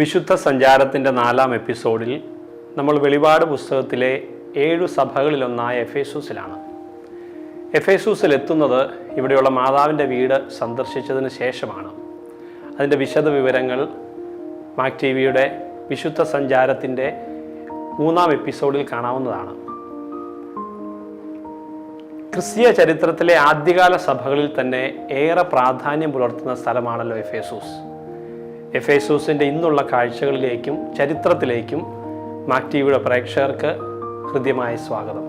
വിശുദ്ധ സഞ്ചാരത്തിൻ്റെ 4-ാം എപ്പിസോഡിൽ നമ്മൾ വെളിപാട് പുസ്തകത്തിലെ 7 സഭകളിലൊന്നായ എഫേസൂസിലാണ്. എഫേസൂസിൽ എത്തുന്നത് ഇവിടെയുള്ള മാതാവിൻ്റെ വീട് സന്ദർശിച്ചതിന് ശേഷമാണ്. അതിൻ്റെ വിശദ വിവരങ്ങൾ മാക് ടി വിയുടെ വിശുദ്ധ സഞ്ചാരത്തിൻ്റെ 3-ാം എപ്പിസോഡിൽ കാണാവുന്നതാണ്. ക്രിസ്തീയ ചരിത്രത്തിലെ ആദ്യകാല സഭകളിൽ തന്നെ ഏറെ പ്രാധാന്യം പുലർത്തുന്ന സ്ഥലമാണല്ലോ എഫേസൂസ്. എഫേസൂസിൻ്റെ ഇന്നുള്ള കാഴ്ചകളിലേക്കും ചരിത്രത്തിലേക്കും മാക് ടി വിയുടെ പ്രേക്ഷകർക്ക് ഹൃദ്യമായ സ്വാഗതം.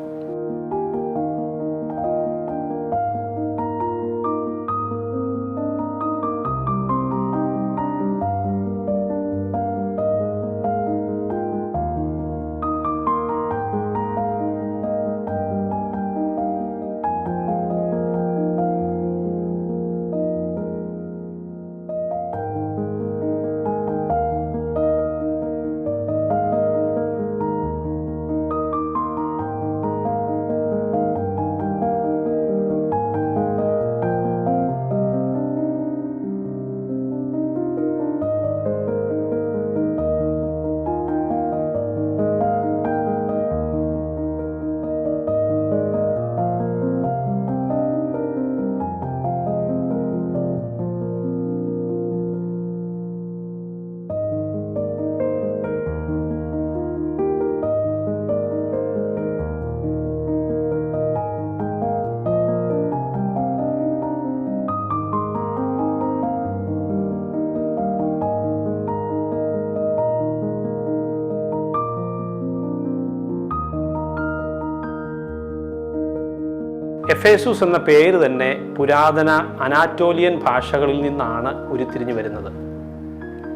എഫേസൂസ് എന്ന പേര് തന്നെ പുരാതന അനാറ്റോലിയൻ ഭാഷകളിൽ നിന്നാണ് ഉരുത്തിരിഞ്ഞു വരുന്നത്.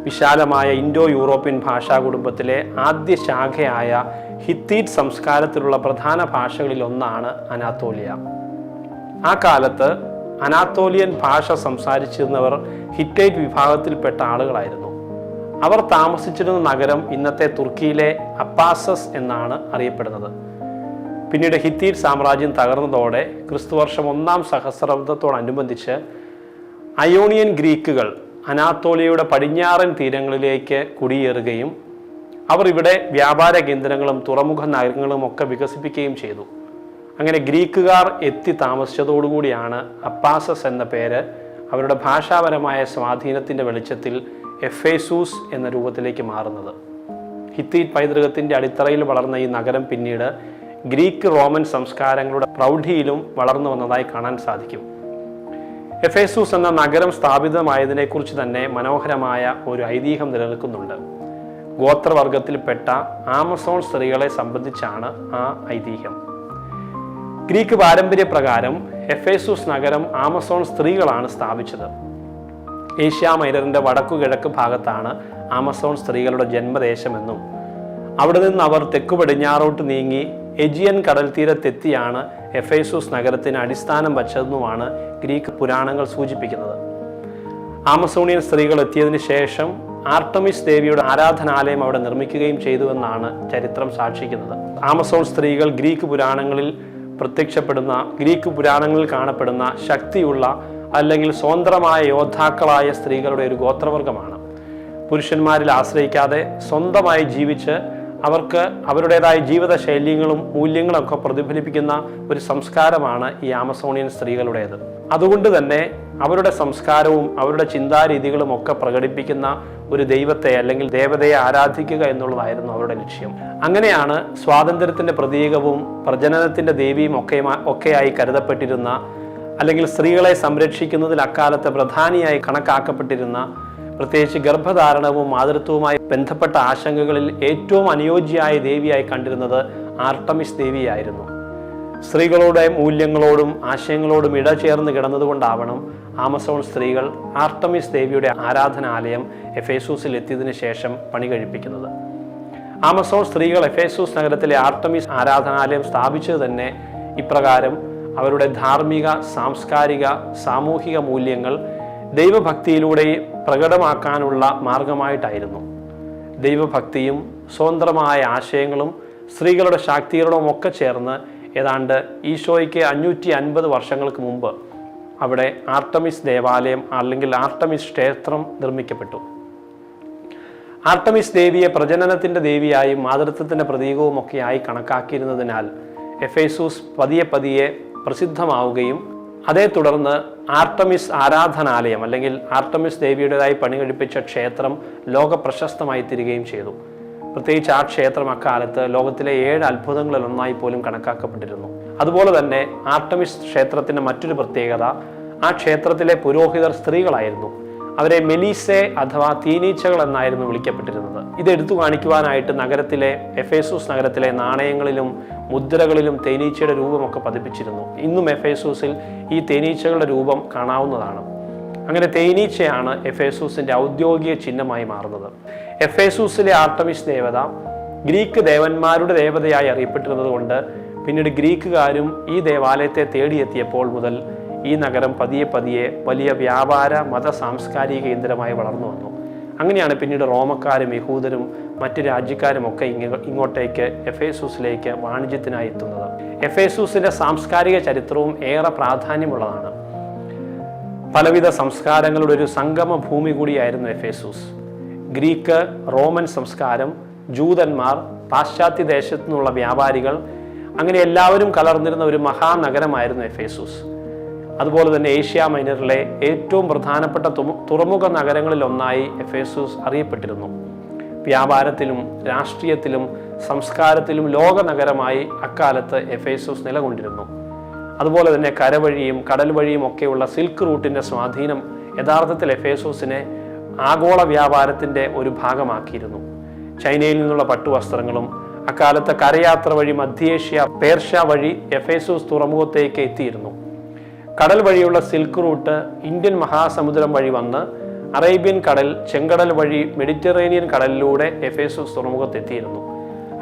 വിശാലമായ ഇൻഡോ യൂറോപ്യൻ ഭാഷാ കുടുംബത്തിലെ ആദ്യ ശാഖയായ ഹിത്തീറ്റ് സംസ്കാരത്തിലുള്ള പ്രധാന ഭാഷകളിൽ ഒന്നാണ് അനാത്തോലിയ. ആ കാലത്ത് അനാത്തോലിയൻ ഭാഷ സംസാരിച്ചിരുന്നവർ ഹിറ്റൈറ്റ് വിഭാഗത്തിൽപ്പെട്ട ആളുകളായിരുന്നു. അവർ താമസിച്ചിരുന്ന നഗരം ഇന്നത്തെ തുർക്കിയിലെ അപ്പാസസ് എന്നാണ് അറിയപ്പെടുന്നത്. പിന്നീട് ഹിത്തീറ്റ് സാമ്രാജ്യം തകർന്നതോടെ ക്രിസ്തുവർഷം 1-ാം സഹസ്രാബ്ദത്തോടനുബന്ധിച്ച് അയോണിയൻ ഗ്രീക്കുകൾ അനാത്തോലിയയുടെ പടിഞ്ഞാറൻ തീരങ്ങളിലേക്ക് കുടിയേറുകയും അവർ ഇവിടെ വ്യാപാര കേന്ദ്രങ്ങളും തുറമുഖ നഗരങ്ങളും ഒക്കെ വികസിപ്പിക്കുകയും ചെയ്തു. അങ്ങനെ ഗ്രീക്കുകാർ എത്തി താമസിച്ചതോടുകൂടിയാണ് അപ്പാസസ് എന്ന പേര് അവരുടെ ഭാഷാപരമായ സ്വാധീനത്തിൻ്റെ വെളിച്ചത്തിൽ എഫേസൂസ് എന്ന രൂപത്തിലേക്ക് മാറുന്നത്. ഹിത്തീറ്റ് പൈതൃകത്തിൻ്റെ അടിത്തറയിൽ വളർന്ന ഈ നഗരം പിന്നീട് ഗ്രീക്ക് റോമൻ സംസ്കാരങ്ങളുടെ പ്രൗഢിയിലും വളർന്നു വന്നതായി കാണാൻ സാധിക്കും. എഫേസൂസ് എന്ന നഗരം സ്ഥാപിതമായതിനെക്കുറിച്ച് തന്നെ മനോഹരമായ ഒരു ഐതിഹ്യം നിലനിൽക്കുന്നുണ്ട്. ഗോത്രവർഗത്തിൽപ്പെട്ട ആമസോൺ സ്ത്രീകളെ സംബന്ധിച്ചാണ് ആ ഐതിഹ്യം. ഗ്രീക്ക് പാരമ്പര്യപ്രകാരം എഫേസൂസ് നഗരം ആമസോൺ സ്ത്രീകളാണ് സ്ഥാപിച്ചത്. ഏഷ്യ മൈനറിന്റെ വടക്കുകിഴക്ക് ഭാഗത്താണ് ആമസോൺ സ്ത്രീകളുടെ ജന്മദേശമെന്നും അവിടെ നിന്ന് അവർ തെക്കു പടിഞ്ഞാറോട്ട് നീങ്ങി എജിയൻ കടൽ തീരത്തെത്തിയാണ് എഫേസൂസ് നഗരത്തിന് അടിസ്ഥാനം വച്ചതെന്നുമാണ് ഗ്രീക്ക് പുരാണങ്ങൾ സൂചിപ്പിക്കുന്നത്. ആമസോണിയൻ സ്ത്രീകൾ എത്തിയതിനു ശേഷം ആർട്ടമിസ് ദേവിയുടെ ആരാധനാലയം അവിടെ നിർമ്മിക്കുകയും ചെയ്തുവെന്നാണ് ചരിത്രം സാക്ഷിക്കുന്നത്. ആമസോൺ സ്ത്രീകൾ ഗ്രീക്ക് പുരാണങ്ങളിൽ കാണപ്പെടുന്ന ശക്തിയുള്ള അല്ലെങ്കിൽ സ്വതന്ത്രമായ യോദ്ധാക്കളായ സ്ത്രീകളുടെ ഒരു ഗോത്രവർഗമാണ്. പുരുഷന്മാരിൽ ആശ്രയിക്കാതെ സ്വന്തമായി ജീവിച്ച് അവർക്ക് അവരുടേതായ ജീവിതശൈലികളും മൂല്യങ്ങളും ഒക്കെ പ്രതിഫലിപ്പിക്കുന്ന ഒരു സംസ്കാരമാണ് ഈ ആമസോണിയൻ സ്ത്രീകളുടേത്. അതുകൊണ്ട് തന്നെ അവരുടെ സംസ്കാരവും അവരുടെ ചിന്താരീതികളും ഒക്കെ പ്രകടിപ്പിക്കുന്ന ഒരു ദൈവത്തെ അല്ലെങ്കിൽ ദേവതയെ ആരാധിക്കുക എന്നുള്ളതായിരുന്നു അവരുടെ ലക്ഷ്യം. അങ്ങനെയാണ് സ്വാതന്ത്ര്യത്തിൻ്റെ പ്രതീകവും പ്രജനനത്തിൻ്റെ ദേവിയും ഒക്കെയായി കരുതപ്പെട്ടിരുന്ന അല്ലെങ്കിൽ സ്ത്രീകളെ സംരക്ഷിക്കുന്നതിൽ അക്കാലത്ത് പ്രധാനിയായി കണക്കാക്കപ്പെട്ടിരുന്ന പ്രത്യേകിച്ച് ഗർഭധാരണവും മാതൃത്വവുമായി ബന്ധപ്പെട്ട ആശങ്കകളിൽ ഏറ്റവും അനുയോജ്യയായ ദേവിയായി കണ്ടിരുന്നത് ആർട്ടമിസ് ദേവിയായിരുന്നു. സ്ത്രീകളുടെ മൂല്യങ്ങളോടും ആശയങ്ങളോടും ഇടചേർന്ന് കിടന്നതുകൊണ്ടാവണം ആമസോൺ സ്ത്രീകൾ ആർട്ടമിസ് ദേവിയുടെ ആരാധനാലയം എഫേസൂസിൽ എത്തിയതിനു ശേഷം പണി കഴിപ്പിക്കുന്നത്. ആമസോൺ സ്ത്രീകൾ എഫേസൂസ് നഗരത്തിലെ ആർട്ടമിസ് ആരാധനാലയം സ്ഥാപിച്ചത് തന്നെ ഇപ്രകാരം അവരുടെ ധാർമ്മിക, സാംസ്കാരിക, സാമൂഹിക മൂല്യങ്ങൾ ദൈവഭക്തിയിലൂടെ പ്രകടമാക്കാനുള്ള മാർഗമായിട്ടായിരുന്നു. ദൈവഭക്തിയും സ്വതന്ത്രമായ ആശയങ്ങളും സ്ത്രീകളുടെ ശാക്തീകരണവും ഒക്കെ ചേർന്ന് ഏതാണ്ട് ഈശോയ്ക്ക് 550 വർഷങ്ങൾക്ക് മുമ്പ് അവിടെ ആർട്ടമിസ് ദേവാലയം അല്ലെങ്കിൽ ആർട്ടമിസ് ക്ഷേത്രം നിർമ്മിക്കപ്പെട്ടു. ആർട്ടമിസ് ദേവിയെ പ്രജനനത്തിന്റെ ദേവിയായും മാതൃത്വത്തിന്റെ പ്രതീകവും ഒക്കെയായി കണക്കാക്കിയിരുന്നതിനാൽ എഫേസൂസ് പതിയെ പതിയെ പ്രസിദ്ധമാവുകയും അതേ തുടർന്ന് ആർട്ടമിസ് ആരാധനാലയം അല്ലെങ്കിൽ ആർട്ടമിസ് ദേവിയുടേതായി പണി കഴിപ്പിച്ച ക്ഷേത്രം ലോക പ്രശസ്തമായി തീരുകയും ചെയ്തു. പ്രത്യേകിച്ച് ആ ക്ഷേത്രം അക്കാലത്ത് ലോകത്തിലെ 7 അത്ഭുതങ്ങളിൽ ഒന്നായി പോലും കണക്കാക്കപ്പെട്ടിരുന്നു. അതുപോലെ തന്നെ ആർട്ടമിസ് ക്ഷേത്രത്തിന്റെ മറ്റൊരു പ്രത്യേകത, ആ ക്ഷേത്രത്തിലെ പുരോഹിതർ സ്ത്രീകളായിരുന്നു. അവരെ മെലീസെ അഥവാ തേനീച്ചകൾ എന്നായിരുന്നു വിളിക്കപ്പെട്ടിരുന്നത്. ഇത് എടുത്തു കാണിക്കുവാനായിട്ട് എഫേസൂസ് നഗരത്തിലെ നാണയങ്ങളിലും മുദ്രകളിലും തേനീച്ചയുടെ രൂപമൊക്കെ പതിപ്പിച്ചിരുന്നു. ഇന്നും എഫേസൂസിൽ ഈ തേനീച്ചകളുടെ രൂപം കാണാവുന്നതാണ്. അങ്ങനെ തേനീച്ചയാണ് എഫേസൂസിന്റെ ഔദ്യോഗിക ചിഹ്നമായി മാറുന്നത്. എഫേസൂസിലെ ആർട്ടമിസ് ദേവത ഗ്രീക്ക് ദേവന്മാരുടെ ദേവതയായി അറിയപ്പെട്ടിരുന്നത് കൊണ്ട് പിന്നീട് ഗ്രീക്കുകാരും ഈ ദേവാലയത്തെ തേടിയെത്തിയപ്പോൾ മുതൽ ഈ നഗരം പതിയെ പതിയെ വലിയ വ്യാപാര മത സാംസ്കാരിക കേന്ദ്രമായി വളർന്നു വന്നു. അങ്ങനെയാണ് പിന്നീട് റോമക്കാരും യഹൂദരും മറ്റു രാജ്യക്കാരും ഒക്കെ ഇങ്ങോട്ടേക്ക് എഫേസൂസിലേക്ക് വാണിജ്യത്തിനായി എത്തുന്നത്. എഫേസൂസിന്റെ സാംസ്കാരിക ചരിത്രവും ഏറെ പ്രാധാന്യമുള്ളതാണ്. പലവിധ സംസ്കാരങ്ങളുടെ ഒരു സംഗമ ഭൂമി കൂടിയായിരുന്നു എഫേസൂസ്. ഗ്രീക്ക്, റോമൻ സംസ്കാരം, ജൂതന്മാർ, പാശ്ചാത്യ ദേശത്തു നിന്നുള്ള വ്യാപാരികൾ, അങ്ങനെ എല്ലാവരും കലർന്നിരുന്ന ഒരു മഹാനഗരമായിരുന്നു എഫേസൂസ്. അതുപോലെ തന്നെ ഏഷ്യ മൈനറിലെ ഏറ്റവും പ്രധാനപ്പെട്ട തുറമുഖ നഗരങ്ങളിൽ ഒന്നായി എഫേസൂസ് അറിയപ്പെട്ടിരുന്നു. വ്യാപാരത്തിലും രാഷ്ട്രീയത്തിലും സംസ്കാരത്തിലും ലോക നഗരമായി അക്കാലത്ത് എഫേസൂസ് നിലകൊണ്ടിരുന്നു. അതുപോലെ തന്നെ കരവഴിയും കടൽ വഴിയും ഒക്കെയുള്ള സിൽക്ക് റൂട്ടിന്റെ സ്വാധീനം യഥാർത്ഥത്തിൽ എഫേസൂസിനെ ആഗോള വ്യാപാരത്തിന്റെ ഒരു ഭാഗമാക്കിയിരുന്നു. ചൈനയിൽ നിന്നുള്ള പട്ടുവസ്ത്രങ്ങളും അക്കാലത്തെ കരയാത്ര വഴി മധ്യേഷ്യ, പേർഷ്യ വഴി എഫേസൂസ് തുറമുഖത്തേക്ക് എത്തിയിരുന്നു. കടൽ വഴിയുള്ള സിൽക്ക് റൂട്ട് ഇന്ത്യൻ മഹാസമുദ്രം വഴി വന്ന് അറേബ്യൻ കടൽ, ചെങ്കടൽ വഴി മെഡിറ്ററേനിയൻ കടലിലൂടെ എഫേസൂസ് തുറമുഖത്തെത്തിയിരുന്നു.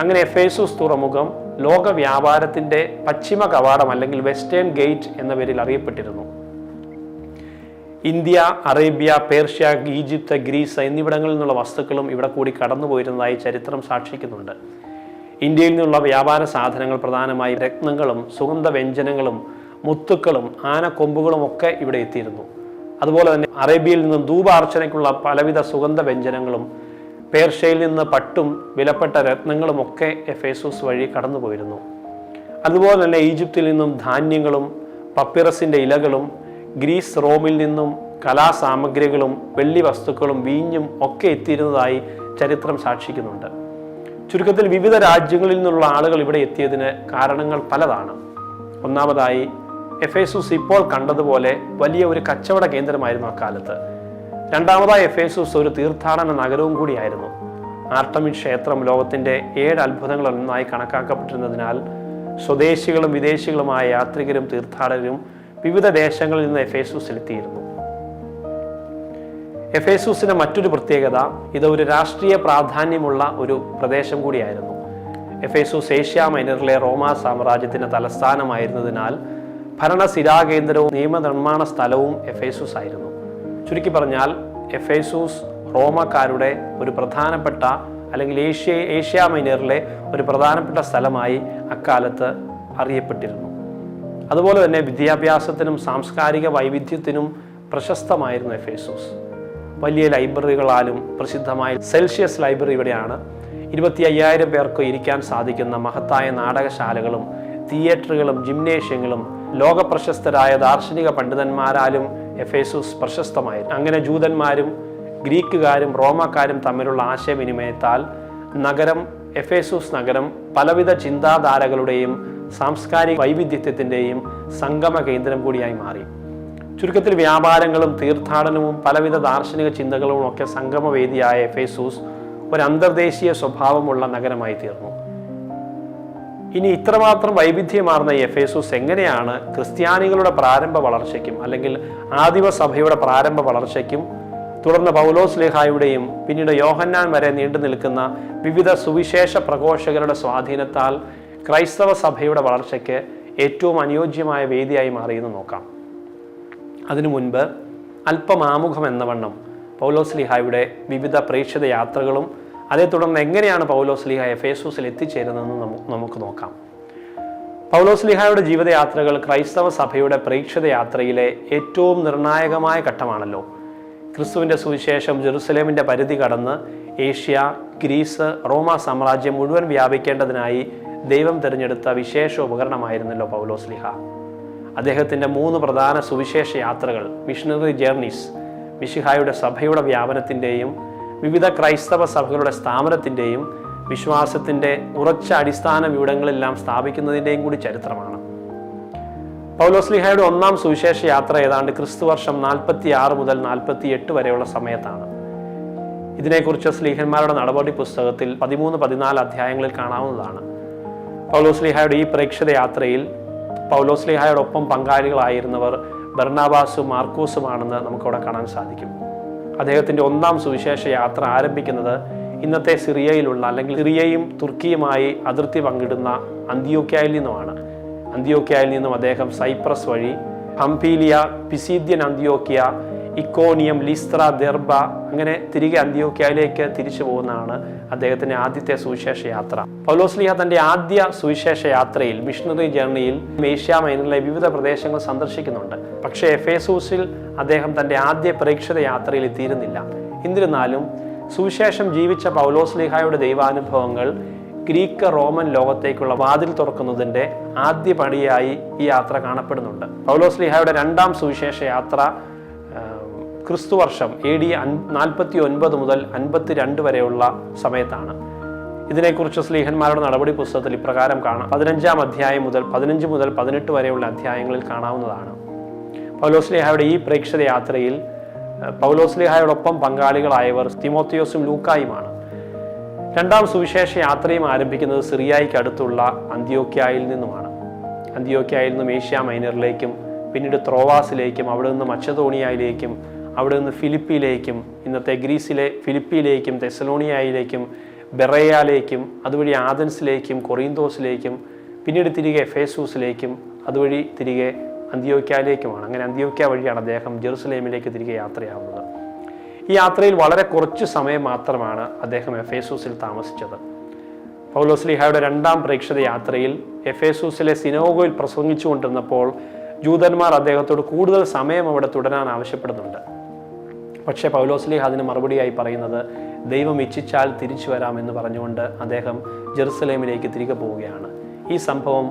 അങ്ങനെ എഫേസൂസ് തുറമുഖം ലോക വ്യാപാരത്തിന്റെ പശ്ചിമ കവാടം അല്ലെങ്കിൽ വെസ്റ്റേൺ ഗേറ്റ് എന്ന പേരിൽ അറിയപ്പെട്ടിരുന്നു. India, Arabia, Persia, Egypt, Greece എന്നിവിടങ്ങളിൽ നിന്നുള്ള വസ്തുക്കളും ഇവിടെ കൂടി കടന്നുപോയിരുന്നതായി ചരിത്രം സാക്ഷിക്കുന്നുണ്ട്. ഇന്ത്യയിൽ നിന്നുള്ള വ്യാപാര സാധനങ്ങൾ പ്രധാനമായും രത്നങ്ങളും സുഗന്ധ വ്യഞ്ജനങ്ങളും മുത്തുക്കളും ആനക്കൊമ്പുകളും ഒക്കെ ഇവിടെ എത്തിയിരുന്നു. അതുപോലെ തന്നെ അറേബ്യയിൽ നിന്നും ധൂപാർച്ചനയ്ക്കുള്ള പലവിധ സുഗന്ധ വ്യഞ്ജനങ്ങളും പേർഷ്യയിൽ നിന്ന് പട്ടും വിലപ്പെട്ട രത്നങ്ങളും ഒക്കെ എഫേസൂസ് വഴി കടന്നുപോയിരുന്നു. അതുപോലെ തന്നെ ഈജിപ്തിൽ നിന്നും ധാന്യങ്ങളും പപ്പിറസിന്റെ ഇലകളും ഗ്രീസ്, റോമിൽ നിന്നും കലാസാമഗ്രികളും വെള്ളി വസ്തുക്കളും വീഞ്ഞും ഒക്കെ എത്തിയിരുന്നതായി ചരിത്രം സാക്ഷിക്കുന്നുണ്ട്. ചുരുക്കത്തിൽ വിവിധ രാജ്യങ്ങളിൽ നിന്നുള്ള ആളുകൾ ഇവിടെ എത്തിയതിന് കാരണങ്ങൾ പലതാണ്. ഒന്നാമതായി എഫേസൂസ് ഇപ്പോൾ കണ്ടതുപോലെ വലിയ ഒരു കച്ചവട കേന്ദ്രമായിരുന്നു അക്കാലത്ത്. രണ്ടാമതായി എഫേസൂസ് ഒരു തീർത്ഥാടന നഗരവും കൂടിയായിരുന്നു. ആർട്ടമിസ് ക്ഷേത്രം ലോകത്തിന്റെ 7 അത്ഭുതങ്ങളൊന്നായി കണക്കാക്കപ്പെട്ടിരുന്നതിനാൽ സ്വദേശികളും വിദേശികളുമായ യാത്രികരും തീർത്ഥാടകരും വിവിധ ദേശങ്ങളിൽ നിന്ന് എഫേസൂസിലെത്തിയിരുന്നു. എഫേസൂസിന്റെ മറ്റൊരു പ്രത്യേകത, ഇത് ഒരു രാഷ്ട്രീയ പ്രാധാന്യമുള്ള ഒരു പ്രദേശം കൂടിയായിരുന്നു. എഫേസൂസ് ഏഷ്യ മൈനറിലെ റോമാ സാമ്രാജ്യത്തിന്റെ തലസ്ഥാനമായിരുന്നതിനാൽ ഭരണസിരാകേന്ദ്രവും നിയമനിർമ്മാണ സ്ഥലവും എഫേസൂസ് ആയിരുന്നു. ചുരുക്കി പറഞ്ഞാൽ എഫേസൂസ് റോമക്കാരുടെ ഒരു പ്രധാനപ്പെട്ട അല്ലെങ്കിൽ ഏഷ്യ മൈനറിലെ ഒരു പ്രധാനപ്പെട്ട സ്ഥലമായി അക്കാലത്ത് അറിയപ്പെട്ടിരുന്നു. അതുപോലെ തന്നെ വിദ്യാഭ്യാസത്തിനും സാംസ്കാരിക വൈവിധ്യത്തിനും പ്രശസ്തമായിരുന്നു എഫേസൂസ്. വലിയ ലൈബ്രറികളാലും പ്രസിദ്ധമായ സെൽഷ്യസ് ലൈബ്രറി ഇവിടെയാണ്. 25,000 പേർക്ക് ഇരിക്കാൻ സാധിക്കുന്ന മഹത്തായ നാടകശാലകളും തിയേറ്ററുകളും ജിംനേഷ്യങ്ങളും ലോകപ്രശസ്തരായ ദാർശനിക പണ്ഡിതന്മാരാലും എഫേസൂസ് പ്രശസ്തമായിരുന്നു. അങ്ങനെ ജൂതന്മാരും ഗ്രീക്കുകാരും റോമക്കാരും തമ്മിലുള്ള ആശയവിനിമയത്താൽ എഫേസൂസ് നഗരം പലവിധ ചിന്താധാരകളുടെയും സാംസ്കാരിക വൈവിധ്യത്തിൻ്റെയും സംഗമ കേന്ദ്രം കൂടിയായി മാറി. ചുരുക്കത്തിൽ വ്യാപാരങ്ങളും തീർത്ഥാടനവും പലവിധ ദാർശനിക ചിന്തകളും ഒക്കെ സംഗമവേദിയായ എഫേസൂസ് ഒരു അന്തർദേശീയ സ്വഭാവമുള്ള നഗരമായി തീർന്നു. ഇനി ഇത്രമാത്രം വൈവിധ്യമാർന്ന ഈ എഫേസൂസ് എങ്ങനെയാണ് ക്രിസ്ത്യാനികളുടെ പ്രാരംഭ വളർച്ചയ്ക്കും അല്ലെങ്കിൽ ആദിമ സഭയുടെ പ്രാരംഭ വളർച്ചയ്ക്കും തുടർന്ന് പൗലോസ്ലീഹായുടെയും പിന്നീട് യോഹന്നാൻ വരെ നീണ്ടു നിൽക്കുന്ന വിവിധ സുവിശേഷ പ്രഘോഷകരുടെ സ്വാധീനത്താൽ ക്രൈസ്തവ സഭയുടെ വളർച്ചയ്ക്ക് ഏറ്റവും അനുയോജ്യമായ വേദിയായി മാറിയെന്ന് നോക്കാം. അതിനു മുൻപ് അല്പം ആമുഖം എന്നവണ്ണം പൗലോസ്ലീഹായുടെ വിവിധ പ്രേക്ഷിത യാത്രകളും അതേ തുടർന്ന് എങ്ങനെയാണ് പൗലോസ്ലീഹ എഫേസൂസിൽ എത്തിച്ചേരുന്നതെന്ന് നമുക്ക് നോക്കാം. പൗലോസ്ലീഹായുടെ ജീവിതയാത്രകൾ ക്രൈസ്തവ സഭയുടെ പ്രേക്ഷിത യാത്രയിലെ ഏറ്റവും നിർണായകമായ ഘട്ടമാണല്ലോ. ക്രിസ്തുവിൻ്റെ സുവിശേഷം ജെറുസലേമിൻ്റെ പരിധി കടന്ന് ഏഷ്യ, ഗ്രീസ്, റോമ സാമ്രാജ്യം മുഴുവൻ വ്യാപിക്കേണ്ടതിനായി ദൈവം തിരഞ്ഞെടുത്ത വിശേഷ ഉപകരണമായിരുന്നല്ലോ പൗലോസ്ലീഹ. അദ്ദേഹത്തിൻ്റെ 3 പ്രധാന സുവിശേഷ യാത്രകൾ, മിഷണറി ജേർണീസ്, മിശിഹായുടെ സഭയുടെ വ്യാപനത്തിൻ്റെയും വിവിധ ക്രൈസ്തവ സഭകളുടെ സ്ഥാപനത്തിൻ്റെയും വിശ്വാസത്തിൻ്റെ ഉറച്ച അടിസ്ഥാന വിവരങ്ങളെല്ലാം സ്ഥാപിക്കുന്നതിൻ്റെയും കൂടി ചരിത്രമാണ്. പൗലോസ്ലീഹയുടെ 1-ാം സുവിശേഷ യാത്ര ഏതാണ്ട് ക്രിസ്തുവർഷം 46 മുതൽ 48 വരെയുള്ള സമയത്താണ്. ഇതിനെക്കുറിച്ച് സ്ലീഹന്മാരുടെ നടപടി പുസ്തകത്തിൽ 13-14 അധ്യായങ്ങളിൽ കാണാവുന്നതാണ്. പൗലോസ്ലീഹയുടെ ഈ പ്രേക്ഷിത യാത്രയിൽ പൗലോസ്ലീഹയോടൊപ്പം പങ്കാളികളായിരുന്നവർ ബർണബാസും മാർക്കോസുമാണെന്ന് നമുക്കവിടെ കാണാൻ സാധിക്കും. അദ്ദേഹത്തിൻ്റെ 1-ാം സുവിശേഷ യാത്ര ആരംഭിക്കുന്നത് ഇന്നത്തെ സിറിയയിലുള്ള, അല്ലെങ്കിൽ സിറിയയും തുർക്കിയുമായി അതിർത്തി പങ്കിടുന്ന അന്ത്യോക്യയിൽ നിന്നുമാണ്. അന്ത്യോക്യയിൽ നിന്നും അദ്ദേഹം സൈപ്രസ് വഴി പംഫീലിയ, പിസീദ്യൻ അന്ത്യോക്യ, ഇക്കോണിയം, ലിസ്ത്ര, ദെർബ, അങ്ങനെ തിരികെ അന്ത്യോക്യയിലേക്ക് തിരിച്ചു പോകുന്നതാണ് അദ്ദേഹത്തിൻ്റെ ആദ്യത്തെ സുവിശേഷ യാത്ര. പൗലോസ്ലീഹ തൻ്റെ ആദ്യ സുവിശേഷ യാത്രയിൽ, മിഷണറി ജേർണിയിൽ, ഏഷ്യ മൈനറിലെ വിവിധ പ്രദേശങ്ങൾ സന്ദർശിക്കുന്നുണ്ട്. പക്ഷേ എഫേസൂസിൽ അദ്ദേഹം തൻ്റെ ആദ്യ പ്രേക്ഷിത യാത്രയിൽ എത്തിയിരുന്നില്ല. എന്നിരുന്നാലും സുവിശേഷം ജീവിച്ച പൗലോസ്ലീഹയുടെ ദൈവാനുഭവങ്ങൾ ഗ്രീക്ക് റോമൻ ലോകത്തേക്കുള്ള വാതിൽ തുറക്കുന്നതിൻ്റെ ആദ്യ പടിയായി ഈ യാത്ര കാണപ്പെടുന്നുണ്ട്. പൗലോസ്ലീഹയുടെ 2-ാം സുവിശേഷ യാത്ര ക്രിസ്തുവർഷം AD 49 മുതൽ 52 വരെയുള്ള സമയത്താണ്. ഇതിനെക്കുറിച്ച് സ്ലീഹന്മാരുടെ നടപടി പുസ്തകത്തിൽ ഇപ്രകാരം കാണാം. 15-ാം അധ്യായം മുതൽ 15 മുതൽ 18 വരെയുള്ള അധ്യായങ്ങളിൽ കാണാവുന്നതാണ്. പൗലോസ്ലീഹയുടെ ഈ പ്രേക്ഷിത യാത്രയിൽ പൗലോസ്ലീഹയോടൊപ്പം പങ്കാളികളായവർ തിമോത്തിയോസും ലൂക്കായുമാണ്. 2-ാം സുവിശേഷ യാത്രയും ആരംഭിക്കുന്നത് സിറിയയ്ക്ക് അടുത്തുള്ള അന്ത്യോക്യയിൽ നിന്നുമാണ്. അന്ത്യോക്യയിൽ നിന്നും ഏഷ്യ മൈനറിലേക്കും, പിന്നീട് ത്രോവാസിലേക്കും, അവിടെ നിന്ന് മച്ചദോണിയയിലേക്കും, അവിടെ നിന്ന് ഫിലിപ്പിയിലേക്കും, ഇന്നത്തെ ഗ്രീസിലെ ഫിലിപ്പിയിലേക്കും, തെസലോണിയയിലേക്കും, ബെറയാലേക്കും, അതുവഴി ആഥൻസിലേക്കും, കൊറിന്തോസിലേക്കും, പിന്നീട് തിരികെ എഫേസൂസിലേക്കും, അതുവഴി തിരികെ അന്ത്യോക്യയിലേക്കുമാണ്. അങ്ങനെ അന്ത്യോക്യ വഴിയാണ് അദ്ദേഹം ജെറുസലേമിലേക്ക് തിരികെ യാത്രയാവുന്നത്. ഈ യാത്രയിൽ വളരെ കുറച്ച് സമയം മാത്രമാണ് അദ്ദേഹം എഫേസൂസിൽ താമസിച്ചത്. പൗലോസ്ലീഹയുടെ 2-ാം പ്രേക്ഷിത യാത്രയിൽ എഫേസൂസിലെ സിനഗോഗയിൽ പ്രസംഗിച്ചുകൊണ്ടിരുന്നപ്പോൾ ജൂതന്മാർ അദ്ദേഹത്തോട് കൂടുതൽ സമയം അവിടെ തുടരാൻ ആവശ്യപ്പെടുന്നുണ്ട്. പക്ഷേ പൗലോസ്ലീഹ അതിന് മറുപടിയായി പറയുന്നത്, ദൈവം ഇച്ഛിച്ചാൽ തിരിച്ചു വരാമെന്ന് പറഞ്ഞുകൊണ്ട് അദ്ദേഹം ജെറുസലേമിലേക്ക് തിരികെ പോവുകയാണ്. ഈ സംഭവം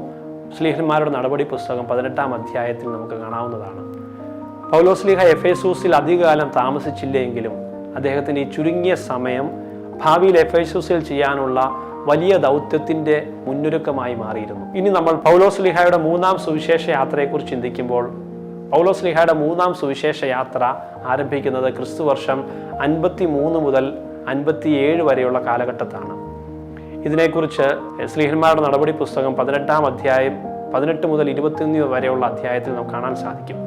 സ്ലീഹന്മാരുടെ നടപടി പുസ്തകം 18-ാം അധ്യായത്തിൽ നമുക്ക് കാണാവുന്നതാണ്. പൗലോസ്ലീഹ എഫേസൂസിൽ അധികകാലം താമസിച്ചില്ലെങ്കിലും അദ്ദേഹത്തിന് ഈ ചുരുങ്ങിയ സമയം ഭാവിയിൽ എഫേസൂസിൽ ചെയ്യാനുള്ള വലിയ ദൗത്യത്തിൻ്റെ മുന്നൊരുക്കമായി മാറിയിരുന്നു. ഇനി നമ്മൾ പൗലോസ്ലീഹയുടെ 3-ാം സുവിശേഷ യാത്രയെക്കുറിച്ച് ചിന്തിക്കുമ്പോൾ, പൗലോസ്ലീഹയുടെ 3-ാം സുവിശേഷ യാത്ര ആരംഭിക്കുന്നത് ക്രിസ്തുവർഷം 53 മുതൽ 57 വരെയുള്ള കാലഘട്ടത്താണ്. ഇതിനെക്കുറിച്ച് സ്ലീഹന്മാരുടെ നടപടി പുസ്തകം 18-ാം അധ്യായം 18 മുതൽ 21 വരെയുള്ള അധ്യായത്തിൽ നമുക്ക് കാണാൻ സാധിക്കും.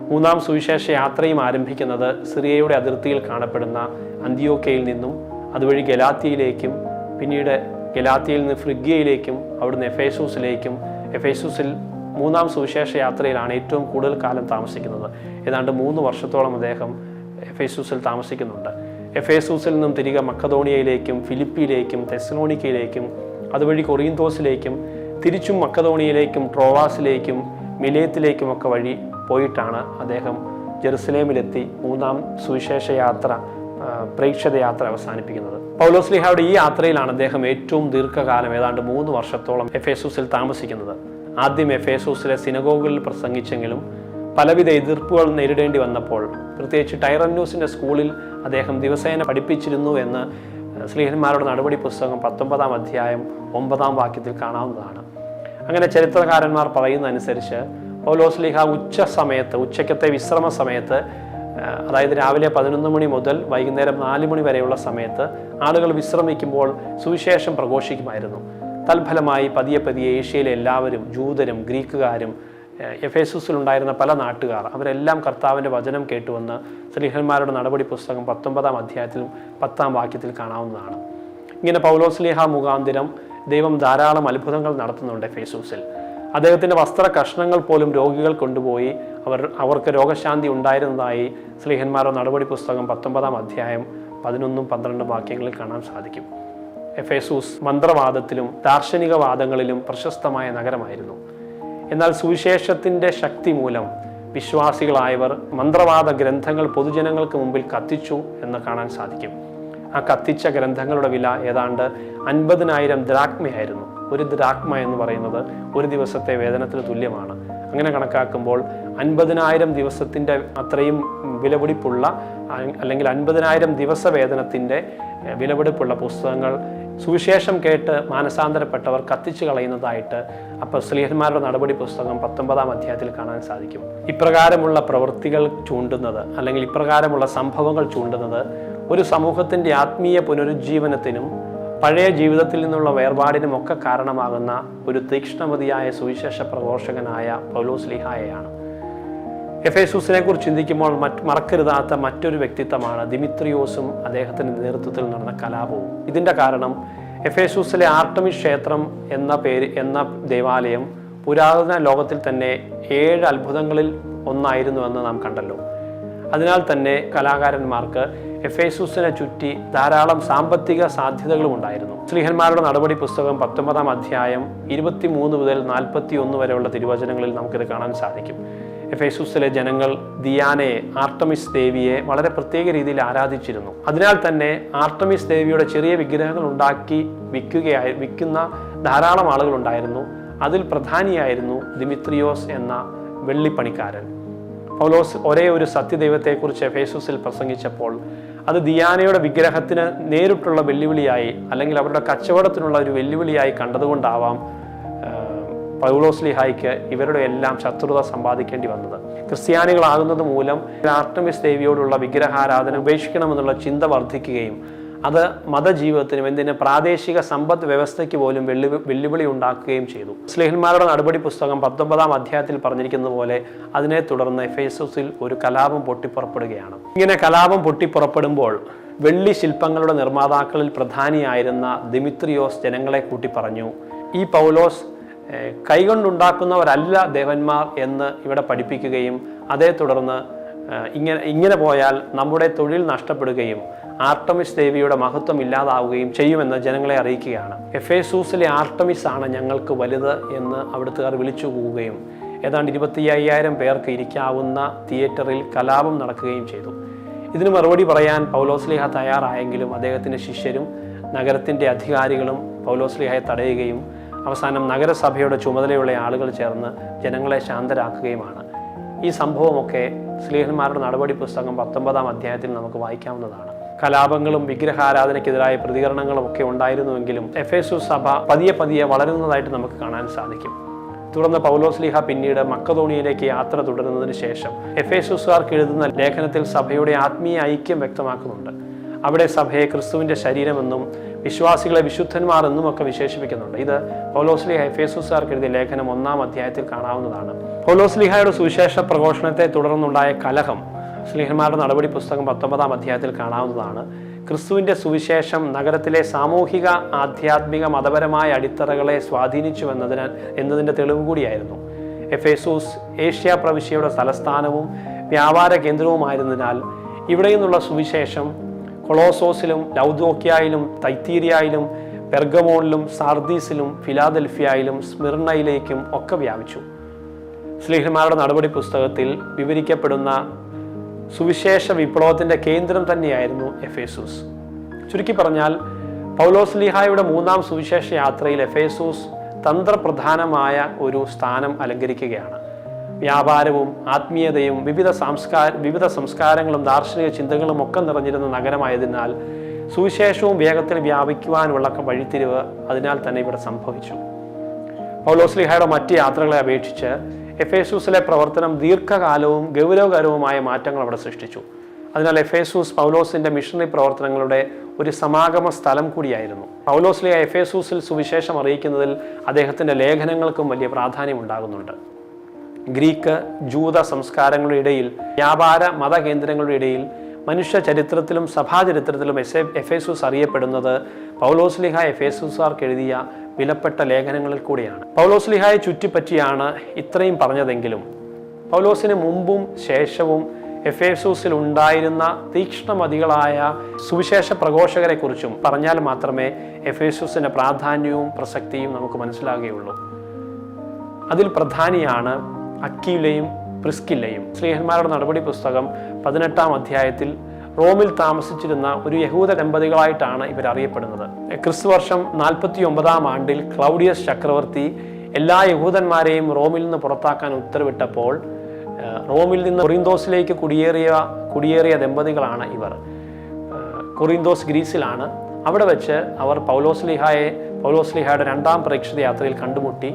3-ാം സുവിശേഷ യാത്രയും ആരംഭിക്കുന്നത് സിറിയയുടെ അതിർത്തിയിൽ കാണപ്പെടുന്ന അന്ത്യോക്യയിൽ നിന്നും, അതുവഴി ഗലാത്യയിലേക്കും, പിന്നീട് ഗലാത്യയിൽ നിന്ന് ഫ്രിഗ്യയിലേക്കും, അവിടുന്ന് എഫേസൂസിലേക്കും. എഫേസൂസിൽ 3-ാം സുവിശേഷ യാത്രയിലാണ് ഏറ്റവും കൂടുതൽ കാലം താമസിക്കുന്നത്. ഏതാണ്ട് 3 വർഷത്തോളം അദ്ദേഹം എഫേസൂസിൽ താമസിക്കുന്നുണ്ട്. എഫേസൂസിൽ നിന്നും തിരികെ മക്കദോണിയയിലേക്കും, ഫിലിപ്പിയിലേക്കും, തെസ്സലോനിക്കയിലേക്കും, അതുവഴി കൊറിന്തോസിലേക്കും, തിരിച്ചും മക്കദോണിയയിലേക്കും, ട്രോവാസിലേക്കും, മിലേത്തിലേക്കും ഒക്കെ വഴി പോയിട്ടാണ് അദ്ദേഹം ജെറുസലേമിലെത്തി 3-ാം സുവിശേഷ യാത്ര, പ്രേക്ഷിത യാത്ര അവസാനിപ്പിക്കുന്നത്. പൗലോസ്ലീഹയുടെ ഈ യാത്രയിലാണ് അദ്ദേഹം ഏറ്റവും ദീർഘകാലം, ഏതാണ്ട് 3 വർഷത്തോളം എഫേസൂസിൽ താമസിക്കുന്നത്. ആദ്യം എഫേസൂസിലെ സിനഗോഗുകളിൽ പ്രസംഗിച്ചെങ്കിലും പലവിധ എതിർപ്പുകൾ നേരിടേണ്ടി വന്നപ്പോൾ, പ്രത്യേകിച്ച് ടൈറന്നൂസിൻ്റെ സ്കൂളിൽ അദ്ദേഹം ദിവസേന പഠിപ്പിച്ചിരുന്നു എന്ന് സ്ലീഹന്മാരുടെ നടപടി പുസ്തകം 19-ാം അധ്യായം 9-ാം വാക്യത്തിൽ കാണാവുന്നതാണ്. അങ്ങനെ ചരിത്രകാരന്മാർ പറയുന്നതനുസരിച്ച് പൗലോസ്ലീഹ ഉച്ചക്കത്തെ വിശ്രമ സമയത്ത്, അതായത് രാവിലെ 11 മണി മുതൽ വൈകുന്നേരം 4 മണി വരെയുള്ള സമയത്ത് ആളുകൾ വിശ്രമിക്കുമ്പോൾ സുവിശേഷം പ്രഘോഷിക്കുമായിരുന്നു. തൽഫലമായി പതിയെ ഏഷ്യയിലെ എല്ലാവരും, ജൂതരും ഗ്രീക്കുകാരും എഫേസൂസിലുണ്ടായിരുന്ന പല നാട്ടുകാർ, അവരെല്ലാം കർത്താവിൻ്റെ വചനം കേട്ടുവന്ന് സ്ലീഹന്മാരുടെ നടപടി പുസ്തകം 19-ാം അധ്യായത്തിലും 10-ാം വാക്യത്തിൽ കാണാവുന്നതാണ്. ഇങ്ങനെ പൗലോസ്ലീഹ മുഖാന്തിരം ദൈവം ധാരാളം അത്ഭുതങ്ങൾ നടത്തുന്നുണ്ട് എഫേസൂസിൽ. അദ്ദേഹത്തിൻ്റെ വസ്ത്ര കഷ്ണങ്ങൾ പോലും രോഗികൾ കൊണ്ടുപോയി അവർക്ക് രോഗശാന്തി ഉണ്ടായിരുന്നതായി സ്ലീഹന്മാരുടെ നടപടി പുസ്തകം 19-ാം അധ്യായം 11-12 വാക്യങ്ങളിൽ കാണാൻ സാധിക്കും. എഫേസൂസ് മന്ത്രവാദത്തിലും ദാർശനികവാദങ്ങളിലും പ്രശസ്തമായ നഗരമായിരുന്നു. എന്നാൽ സുവിശേഷത്തിൻ്റെ ശക്തി മൂലം വിശ്വാസികളായവർ മന്ത്രവാദ ഗ്രന്ഥങ്ങൾ പൊതുജനങ്ങൾക്ക് മുമ്പിൽ കത്തിച്ചു എന്ന് കാണാൻ സാധിക്കും. ആ കത്തിച്ച ഗ്രന്ഥങ്ങളുടെ വില ഏതാണ്ട് 50,000 ദ്രാക്മയായിരുന്നു. ഒരു ദ്രാക്മ എന്ന് പറയുന്നത് ഒരു ദിവസത്തെ വേതനത്തിന് തുല്യമാണ്. അങ്ങനെ കണക്കാക്കുമ്പോൾ 50,000 ദിവസത്തിൻ്റെ അത്രയും വിലപിടിപ്പുള്ള, അല്ലെങ്കിൽ 50,000 ദിവസ വേതനത്തിൻ്റെ വിലപിടിപ്പുള്ള പുസ്തകങ്ങൾ സുവിശേഷം കേട്ട് മാനസാന്തരപ്പെട്ടവർ കത്തിച്ചു കളയുന്നതായിട്ട് അപ്പോസ്തലന്മാരുടെ നടപടി പുസ്തകം 19-ാം അധ്യായത്തിൽ കാണാൻ സാധിക്കും. ഇപ്രകാരമുള്ള പ്രവൃത്തികൾ ചൂണ്ടുന്നത്, അല്ലെങ്കിൽ ഇപ്രകാരമുള്ള സംഭവങ്ങൾ ചൂണ്ടുന്നത് ഒരു സമൂഹത്തിൻ്റെ ആത്മീയ പുനരുജ്ജീവനത്തിനും പഴയ ജീവിതത്തിൽ നിന്നുള്ള വേർപാടിനും ഒക്കെ കാരണമാകുന്ന ഒരു തീക്ഷ്ണമതിയായ സുവിശേഷ പ്രഘോഷകനായ പൗലോസ്ലീഹായെയാണ്. എഫേസൂസിനെ കുറിച്ച് ചിന്തിക്കുമ്പോൾ മറക്കരുതാത്ത മറ്റൊരു വ്യക്തിത്വമാണ് ദിമിത്രിയോസും അദ്ദേഹത്തിൻ്റെ നേതൃത്വത്തിൽ നടന്ന കലാപവും. ഇതിൻ്റെ കാരണം എഫേസൂസിലെ ആർട്ടമിസ് ക്ഷേത്രം എന്ന ദേവാലയം പുരാതന ലോകത്തിൽ തന്നെ 7 അത്ഭുതങ്ങളിൽ ഒന്നായിരുന്നുവെന്ന് നാം കണ്ടല്ലോ. അതിനാൽ തന്നെ കലാകാരന്മാർക്ക് എഫേസൂസിനെ ചുറ്റി ധാരാളം സാമ്പത്തിക സാധ്യതകളും ഉണ്ടായിരുന്നു. ശ്ലീഹന്മാരുടെ നടപടി പുസ്തകം 19-ാം അധ്യായം 23 മുതൽ 41 വരെയുള്ള തിരുവചനങ്ങളിൽ നമുക്കിത് കാണാൻ സാധിക്കും. എഫേസൂസിലെ ജനങ്ങൾ ദിയാനയെ, ആർട്ടമിസ് ദേവിയെ വളരെ പ്രത്യേക രീതിയിൽ ആരാധിച്ചിരുന്നു. അതിനാൽ തന്നെ ആർട്ടമിസ് ദേവിയുടെ ചെറിയ വിഗ്രഹങ്ങൾ ഉണ്ടാക്കി വിൽക്കുന്ന ധാരാളം ആളുകൾ ഉണ്ടായിരുന്നു. അതിൽ പ്രധാനിയായിരുന്നു ദിമിത്രിയോസ് എന്ന വെള്ളിപ്പണിക്കാരൻ. പൗലോസ് ഒരേ ഒരു സത്യദൈവത്തെക്കുറിച്ച് എഫേസൂസിൽ പ്രസംഗിച്ചപ്പോൾ അത് ദിയാനയുടെ വിഗ്രഹത്തിന് നേരിട്ടുള്ള വെല്ലുവിളിയായി, അല്ലെങ്കിൽ അവരുടെ കച്ചവടത്തിനുള്ള ഒരു വെല്ലുവിളിയായി കണ്ടതുകൊണ്ടാവാം പൗലോസ്ലീഹായ്ക്ക് ഇവരുടെ എല്ലാം ശത്രുത സമ്പാദിക്കേണ്ടി വന്നത്. ക്രിസ്ത്യാനികളാകുന്നത് മൂലം ആർട്ടമിസ് ദേവിയോടുള്ള വിഗ്രഹാരാധന ഉപേക്ഷിക്കണമെന്നുള്ള ചിന്ത വർദ്ധിക്കുകയും അത് മതജീവിതത്തിനും എന്തിന് പ്രാദേശിക സമ്പദ് വ്യവസ്ഥയ്ക്ക് പോലും വെല്ലുവിളി ഉണ്ടാക്കുകയും ചെയ്തു. ശ്ലീഹന്മാരുടെ നടപടി പുസ്തകം 19-ാം അധ്യായത്തിൽ പറഞ്ഞിരിക്കുന്നത് പോലെ അതിനെ തുടർന്ന് എഫേസൂസിൽ ഒരു കലാപം പൊട്ടിപ്പുറപ്പെടുകയാണ്. ഇങ്ങനെ കലാപം പൊട്ടിപ്പുറപ്പെടുമ്പോൾ വെള്ളി ശില്പങ്ങളുടെ നിർമ്മാതാക്കളിൽ പ്രധാനിയായിരുന്ന ദിമിത്രിയോസ് ജനങ്ങളെ കൂട്ടി പറഞ്ഞു, ഈ പൗലോസ് കൈകൊണ്ടുണ്ടാക്കുന്നവരല്ല ദേവന്മാർ എന്ന് ഇവിടെ പഠിപ്പിക്കുകയും അതേ തുടർന്ന് ഇങ്ങനെ പോയാൽ നമ്മുടെ തൊഴിൽ നഷ്ടപ്പെടുകയും ആർട്ടമിസ് ദേവിയുടെ മഹത്വം ഇല്ലാതാവുകയും ചെയ്യുമെന്ന് ജനങ്ങളെ അറിയിക്കുകയാണ്. എഫേസൂസിലെ ആർട്ടമിസ് ആണ് ഞങ്ങൾക്ക് വലുത് എന്ന് അവിടുത്തുകാർ വിളിച്ചു പോവുകയും ഏതാണ്ട് 25,000 പേർക്ക് ഇരിക്കാവുന്ന തിയേറ്ററിൽ കലാപം നടക്കുകയും ചെയ്തു. ഇതിന് മറുപടി പറയാൻ പൗലോസ്ലീഹ തയ്യാറായെങ്കിലും അദ്ദേഹത്തിൻ്റെ ശിഷ്യരും നഗരത്തിൻ്റെ അധികാരികളും പൗലോസ്ലീഹയെ തടയുകയും അവസാനം നഗരസഭയുടെ ചുമതലയുള്ള ആളുകൾ ചേർന്ന് ജനങ്ങളെ ശാന്തരാക്കുകയുമാണ്. ഈ സംഭവമൊക്കെ ശ്ലീഹന്മാരുടെ നടപടി പുസ്തകം 19-ാം അധ്യായത്തിൽ നമുക്ക് വായിക്കാവുന്നതാണ്. കലാപങ്ങളും വിഗ്രഹാരാധനയ്ക്കെതിരായ പ്രതികരണങ്ങളും ഒക്കെ ഉണ്ടായിരുന്നുവെങ്കിലും എഫേസൂസ് സഭ പതിയെ വളരുന്നതായിട്ട് നമുക്ക് കാണാൻ സാധിക്കും. തുടർന്ന് പൗലോസ്ലീഹ പിന്നീട് മക്കതോണിയയിലേക്ക് യാത്ര തുടരുന്നതിന് ശേഷം എഫേസൂസുകാർക്ക് എഴുതുന്ന ലേഖനത്തിൽ സഭയുടെ ആത്മീയ ഐക്യം വ്യക്തമാക്കുന്നുണ്ട്. അവിടെ സഭയെ ക്രിസ്തുവിൻ്റെ ശരീരമെന്നും വിശ്വാസികളെ വിശുദ്ധന്മാർ എന്നും ഒക്കെ വിശേഷിപ്പിക്കുന്നുണ്ട്. ഇത് പൗലോസ്ലീഹ എഫേസൂസുകാർക്ക് എഴുതിയ ലേഖനം 1-ാം അധ്യായത്തിൽ കാണാവുന്നതാണ്. പൗലോസ്ലീഹയുടെ സുവിശേഷ പ്രഘോഷണത്തെ തുടർന്നുണ്ടായ കലഹം ശ്ലീഹന്മാരുടെ നടപടി പുസ്തകം 19-ാം അധ്യായത്തിൽ കാണാവുന്നതാണ്. ക്രിസ്തുവിൻ്റെ സുവിശേഷം നഗരത്തിലെ സാമൂഹിക, ആധ്യാത്മിക, മതപരമായ അടിത്തറകളെ സ്വാധീനിച്ചു എന്നതിൻ്റെ തെളിവ് കൂടിയായിരുന്നു. എഫേസൂസ് ഏഷ്യ പ്രവിശ്യയുടെ തലസ്ഥാനവും വ്യാപാര കേന്ദ്രവുമായിരുന്നതിനാൽ ഇവിടെ നിന്നുള്ള സുവിശേഷം കൊളോസോസിലും ലൗദോക്യായിലും തൈത്തീരിയയിലും പെർഗമോണിലും സാർദീസിലും ഫിലാദൽഫിയയിലും സ്മിർണയിലേക്കും ഒക്കെ വ്യാപിച്ചു. ശ്ലീഹന്മാരുടെ നടപടി പുസ്തകത്തിൽ വിവരിക്കപ്പെടുന്ന സുവിശേഷ വിപ്ലവത്തിൻ്റെ കേന്ദ്രം തന്നെയായിരുന്നു എഫേസൂസ്. ചുരുക്കി പറഞ്ഞാൽ പൗലോസ്ലീഹായുടെ 3-ാം സുവിശേഷ യാത്രയിൽ എഫേസൂസ് തന്ത്രപ്രധാനമായ ഒരു സ്ഥാനം അലങ്കരിക്കുകയാണ്. വ്യാപാരവും ആത്മീയതയും വിവിധ സംസ്കാരങ്ങളും ദാർശനിക ചിന്തകളും ഒക്കെ നിറഞ്ഞിരുന്ന നഗരമായതിനാൽ സുവിശേഷവും വേഗത്തിൽ വ്യാപിക്കുവാനുള്ള വഴിത്തിരിവ് അതിനാൽ തന്നെ ഇവിടെ സംഭവിച്ചു. പൗലോസ്ലീഹയുടെ മറ്റ് യാത്രകളെ അപേക്ഷിച്ച് എഫേസൂസിലെ പ്രവർത്തനം ദീർഘകാലവും ഗൗരവകരവുമായ മാറ്റങ്ങൾ അവിടെ സൃഷ്ടിച്ചു. അതിനാൽ എഫേസൂസ് പൗലോസിന്റെ മിഷണറി പ്രവർത്തനങ്ങളുടെ ഒരു സമാഗമ സ്ഥലം കൂടിയായിരുന്നു. പൗലോസ്ലീഹ എഫേസൂസിൽ സുവിശേഷം അറിയിക്കുന്നതിൽ അദ്ദേഹത്തിന്റെ ലേഖനങ്ങൾക്കും വലിയ പ്രാധാന്യം ഉണ്ടാകുന്നുണ്ട്. ഗ്രീക്ക്, ജൂത സംസ്കാരങ്ങളുടെ ഇടയിൽ, വ്യാപാര മതകേന്ദ്രങ്ങളുടെ ഇടയിൽ, മനുഷ്യ ചരിത്രത്തിലും സഭാചരിത്രത്തിലും എഫേസൂസ് അറിയപ്പെടുന്നത് പൗലോസ്ലീഹ എഫേസൂസുകാർക്ക് എഴുതിയ വിലപ്പെട്ട ലേഖനങ്ങളിൽ കൂടിയാണ്. പൗലോസ്ലീഹയെ ചുറ്റിപ്പറ്റിയാണ് ഇത്രയും പറഞ്ഞതെങ്കിലും പൗലോസിന് മുമ്പും ശേഷവും എഫേസൂസിൽ ഉണ്ടായിരുന്ന തീക്ഷ്ണമതികളായ സുവിശേഷ പ്രഘോഷകരെ കുറിച്ചും പറഞ്ഞാൽ മാത്രമേ എഫേസൂസിന്റെ പ്രാധാന്യവും പ്രസക്തിയും നമുക്ക് മനസ്സിലാകുകയുള്ളൂ. അതിൽ പ്രധാനിയാണ് അക്വിലയും പ്രിസ്കില്ലയും. ശ്ലീഹന്മാരുടെ നടപടി പുസ്തകം 18-ാം അധ്യായത്തിൽ റോമിൽ താമസിച്ചിരുന്ന ഒരു യഹൂദ ദമ്പതികളായിട്ടാണ് ഇവർ അറിയപ്പെടുന്നത്. ക്രിസ്തുവർഷം 49 ആണ്ടിൽ ക്ലൗഡിയസ് ചക്രവർത്തി എല്ലാ യഹൂദന്മാരെയും റോമിൽ നിന്ന് പുറത്താക്കാൻ ഉത്തരവിട്ടപ്പോൾ റോമിൽ നിന്ന് കൊറിന്തോസിലേക്ക് കുടിയേറിയ ദമ്പതികളാണ് ഇവർ. കൊറിന്തോസ് ഗ്രീസിലാണ്. അവിടെ വെച്ച് അവർ പൗലോസ്ലീഹായുടെ 2ാം പ്രേക്ഷിത യാത്രയിൽ കണ്ടുമുട്ടി.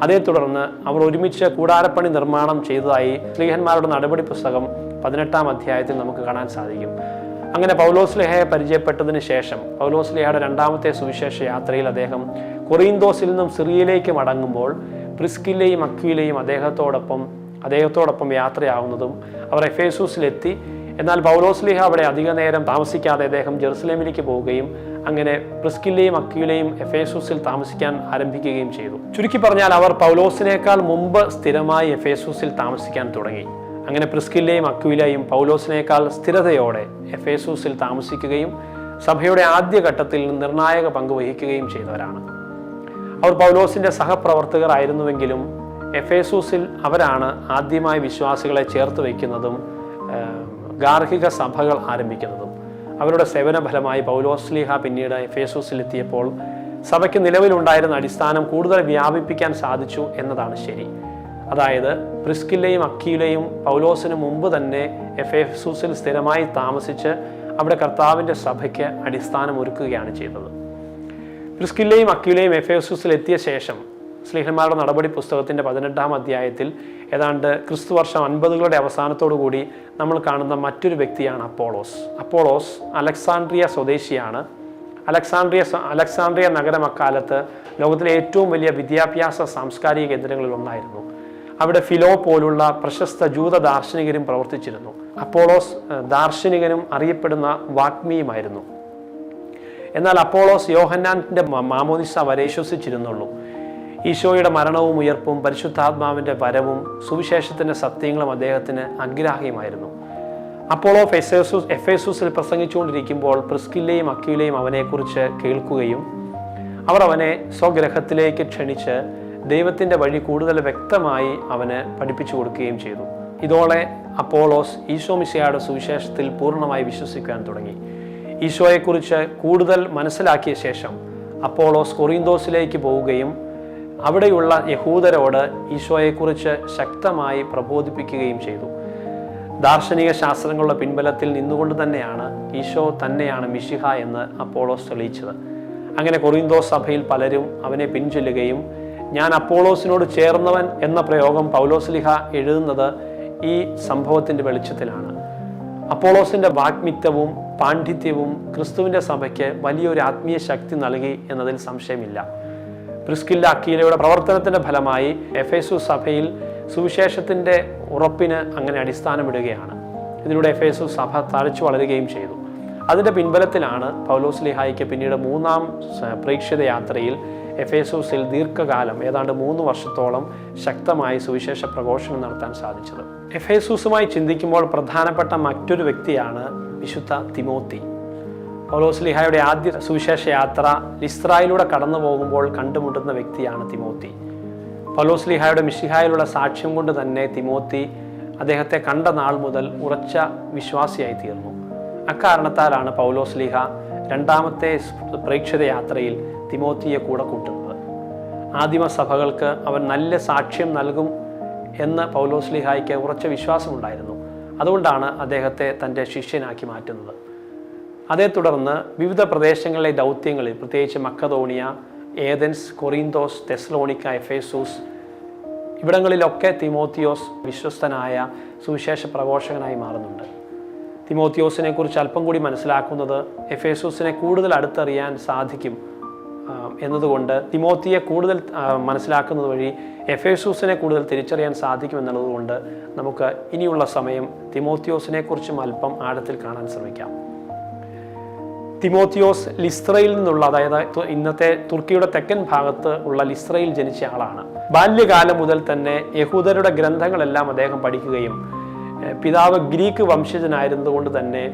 അതേ തുടർന്ന് അവർ ഒരുമിച്ച് കൂടാരപ്പണി നിർമ്മാണം ചെയ്തതായി സ്ലീഹന്മാരുടെ നടപടി പുസ്തകം 18-ാം അധ്യായത്തിൽ നമുക്ക് കാണാൻ സാധിക്കും. അങ്ങനെ പൗലോസ്ലീഹയെ പരിചയപ്പെട്ടതിന് ശേഷം പൗലോസ്ലീഹയുടെ 2ാമത്തെ സുവിശേഷ യാത്രയിൽ അദ്ദേഹം കൊറിന്തോസിൽ നിന്നും സിറിയയിലേക്ക് മടങ്ങുമ്പോൾ പ്രിസ്കില്ലയും അക്വിലയും അദ്ദേഹത്തോടൊപ്പം യാത്രയാവുന്നതും അവർ എഫേസൂസിലെത്തി. എന്നാൽ പൗലോസ്ലീഹ അവിടെ അധിക നേരം താമസിക്കാതെ അദ്ദേഹം ജെറുസലേമിലേക്ക് പോവുകയും അങ്ങനെ പ്രിസ്കില്ലയും അക്വിലയും എഫേസൂസിൽ താമസിക്കാൻ ആരംഭിക്കുകയും ചെയ്തു. ചുരുക്കി പറഞ്ഞാൽ അവർ പൗലോസിനേക്കാൾ മുമ്പ് സ്ഥിരമായി എഫേസൂസിൽ താമസിക്കാൻ തുടങ്ങി. അങ്ങനെ പ്രിസ്കില്ലയും അക്വിലയും പൗലോസിനേക്കാൾ സ്ഥിരതയോടെ എഫേസൂസിൽ താമസിക്കുകയും സഭയുടെ ആദ്യഘട്ടത്തിൽ നിർണായക പങ്ക് വഹിക്കുകയും ചെയ്തവരാണ്. അവർ പൗലോസിന്റെ സഹപ്രവർത്തകർ ആയിരുന്നുവെങ്കിലും എഫേസൂസിൽ അവരാണ് ആദ്യമായി വിശ്വാസികളെ ചേർത്ത് വയ്ക്കുന്നതും ഗാർഹിക സഭകൾ ആരംഭിക്കുന്നതും. അവരുടെ സേവന ഫലമായി പൗലോസ്ലീഹ പിന്നീട് എഫേസൂസിലെത്തിയപ്പോൾ സഭയ്ക്ക് നിലവിലുണ്ടായിരുന്ന അടിസ്ഥാനം കൂടുതൽ വ്യാപിപ്പിക്കാൻ സാധിച്ചു എന്നതാണ് ശരി. അതായത് പ്രിസ്കില്ലയും അക്വിലയും പൗലോസിന് മുമ്പ് തന്നെ എഫേസൂസിൽ സ്ഥിരമായി താമസിച്ച് അവിടെ കർത്താവിൻ്റെ സഭയ്ക്ക് അടിസ്ഥാനം ഒരുക്കുകയാണ് ചെയ്തത്. പ്രിസ്കില്ലയും അക്വിലയും എഫേസൂസിൽ എത്തിയ ശേഷം സ്ലീഹന്മാരുടെ നടപടി പുസ്തകത്തിൻ്റെ 18-ാം അധ്യായത്തിൽ ഏതാണ്ട് ക്രിസ്തുവർഷം 50കളുടെ അവസാനത്തോടുകൂടി നമ്മൾ കാണുന്ന മറ്റൊരു വ്യക്തിയാണ് അപ്പോളോസ് അലക്സാണ്ട്രിയ സ്വദേശിയാണ്. അലക്സാണ്ട്രിയ നഗരം അക്കാലത്ത് ലോകത്തിലെ ഏറ്റവും വലിയ വിദ്യാഭ്യാസ സാംസ്കാരിക കേന്ദ്രങ്ങളിൽ ഒന്നായിരുന്നു. അവിടെ ഫിലോ പോലുള്ള പ്രശസ്ത ജൂത ദാർശനികരും പ്രവർത്തിച്ചിരുന്നു. അപ്പോളോസ് ദാർശനികനും അറിയപ്പെടുന്ന വാഗ്മിയുമായിരുന്നു. എന്നാൽ അപ്പോളോസ് യോഹന്നാന്റെ മാമോദിസ വരെ വിശ്വസിച്ചിരുന്നുള്ളൂ. ഈശോയുടെ മരണവും ഉയർപ്പും പരിശുദ്ധാത്മാവിൻ്റെ വരവും സുവിശേഷത്തിൻ്റെ സത്യങ്ങളും അദ്ദേഹത്തിന് അഗ്രാഹ്യമായിരുന്നു. അപ്പോളോ എഫേസൂസിൽ പ്രസംഗിച്ചുകൊണ്ടിരിക്കുമ്പോൾ പ്രിസ്കില്ലയും അക്വിലയും അവനെക്കുറിച്ച് കേൾക്കുകയും അവർ അവനെ സ്വഗ്രഹത്തിലേക്ക് ക്ഷണിച്ച് ദൈവത്തിൻ്റെ വഴി കൂടുതൽ വ്യക്തമായി അവന് പഠിപ്പിച്ചു കൊടുക്കുകയും ചെയ്തു. ഇതോടെ അപ്പോളോസ് ഈശോ മിശിഹായുടെ സുവിശേഷത്തിൽ പൂർണ്ണമായി വിശ്വസിക്കാൻ തുടങ്ങി. ഈശോയെക്കുറിച്ച് കൂടുതൽ മനസ്സിലാക്കിയ ശേഷം അപ്പോളോസ് കൊറിന്തോസിലേക്ക് പോവുകയും അവിടെയുള്ള യഹൂദരോട് ഈശോയെക്കുറിച്ച് ശക്തമായി പ്രബോധിപ്പിക്കുകയും ചെയ്തു. ദാർശനിക ശാസ്ത്രങ്ങളുടെ പിൻബലത്തിൽ നിന്നുകൊണ്ട് തന്നെയാണ് ഈശോ തന്നെയാണ് മിശിഹ എന്ന് അപ്പോളോസ് തെളിയിച്ചത്. അങ്ങനെ കൊറിന്തോസ് സഭയിൽ പലരും അവനെ പിൻചൊല്ലുകയും ഞാൻ അപ്പോളോസിനോട് ചേർന്നവൻ എന്ന പ്രയോഗം പൗലോസ്ലീഹ എഴുതുന്നത് ഈ സംഭവത്തിൻ്റെ വെളിച്ചത്തിലാണ്. അപ്പോളോസിൻ്റെ വാഗ്മിത്വവും പാണ്ഡിത്യവും ക്രിസ്തുവിൻ്റെ സഭയ്ക്ക് വലിയൊരു ആത്മീയ ശക്തി നൽകി എന്നതിൽ സംശയമില്ല. പ്രിസ്കില്ല അക്വിലയുടെ പ്രവർത്തനത്തിൻ്റെ ഫലമായി എഫേസൂസ് സഭയിൽ സുവിശേഷത്തിൻ്റെ ഉറപ്പിന് അങ്ങനെ അടിസ്ഥാനമിടുകയാണ്. ഇതിലൂടെ എഫേസൂസ് സഭ തഴച്ചു വളരുകയും ചെയ്തു. അതിൻ്റെ പിൻബലത്തിലാണ് പൗലോസ്ലീഹായ്ക്ക് പിന്നീട് 3ാം പ്രേക്ഷിത യാത്രയിൽ എഫേസൂസിൽ ദീർഘകാലം ഏതാണ്ട് 3 വർഷത്തോളം ശക്തമായി സുവിശേഷ പ്രഘോഷണം നടത്താൻ സാധിച്ചത്. എഫേസൂസുമായി ചിന്തിക്കുമ്പോൾ പ്രധാനപ്പെട്ട മറ്റൊരു വ്യക്തിയാണ് വിശുദ്ധ തിമോത്തി. പൗലോസ്ലീഹായുടെ ആദ്യ സുവിശേഷ യാത്ര ലിസ്ത്രായിലൂടെ കടന്നു പോകുമ്പോൾ കണ്ടുമുട്ടുന്ന വ്യക്തിയാണ് തിമോത്തി. പൗലോസ്ലീഹായുടെ മിശിഹായിലുള്ള സാക്ഷ്യം കൊണ്ട് തന്നെ തിമോത്തി അദ്ദേഹത്തെ കണ്ട നാൾ മുതൽ ഉറച്ച വിശ്വാസിയായി തീർന്നു. അക്കാരണത്താലാണ് പൗലോസ്ലീഹ 2ാമത്തെ പ്രേക്ഷിത യാത്രയിൽ തിമോത്തിയെ കൂടെ കൂട്ടുന്നത്. ആദിമ സഭകൾക്ക് അവൻ നല്ല സാക്ഷ്യം നൽകും എന്ന് പൗലോസ്ലീഹായ്ക്ക് ഉറച്ച വിശ്വാസമുണ്ടായിരുന്നു. അതുകൊണ്ടാണ് അദ്ദേഹത്തെ തൻ്റെ ശിഷ്യനാക്കി മാറ്റുന്നത്. അതേ തുടർന്ന് വിവിധ പ്രദേശങ്ങളിലെ ദൗത്യങ്ങളിൽ, പ്രത്യേകിച്ച് മക്കതോണിയ, ഏതൻസ്, കൊറിന്തോസ്, തെസ്സലോണിക്ക, എഫേസൂസ് ഇവിടങ്ങളിലൊക്കെ തിമോത്തിയോസ് വിശ്വസ്തനായ സുവിശേഷ പ്രഘോഷകനായി മാറുന്നുണ്ട്. തിമോത്തിയോസിനെ കുറിച്ച് അല്പം കൂടി മനസ്സിലാക്കുന്നത് എഫേസൂസിനെ കൂടുതൽ അടുത്തറിയാൻ സാധിക്കും എന്നതുകൊണ്ട് തിമോത്തിയെ കൂടുതൽ മനസ്സിലാക്കുന്നത് വഴി എഫേസൂസിനെ കൂടുതൽ തിരിച്ചറിയാൻ സാധിക്കും എന്നുള്ളതുകൊണ്ട് നമുക്ക് ഇനിയുള്ള സമയം തിമോത്തിയോസിനെ കുറിച്ചും അല്പം ആഴത്തിൽ കാണാൻ ശ്രമിക്കാം. തിമോത്തിയോസ് ലിസ്ത്രയിൽ നിന്നുള്ള, അതായത് ഇന്നത്തെ തുർക്കിയുടെ തെക്കൻ ഭാഗത്ത് ഉള്ള ലിസ്ത്രയിൽ ജനിച്ച ആളാണ്. ബാല്യകാലം മുതൽ തന്നെ യഹൂദരുടെ ഗ്രന്ഥങ്ങളെല്ലാം അദ്ദേഹം പഠിക്കുകയും പിതാവ് ഗ്രീക്ക് വംശജനായിരുന്നതുകൊണ്ട് തന്നെ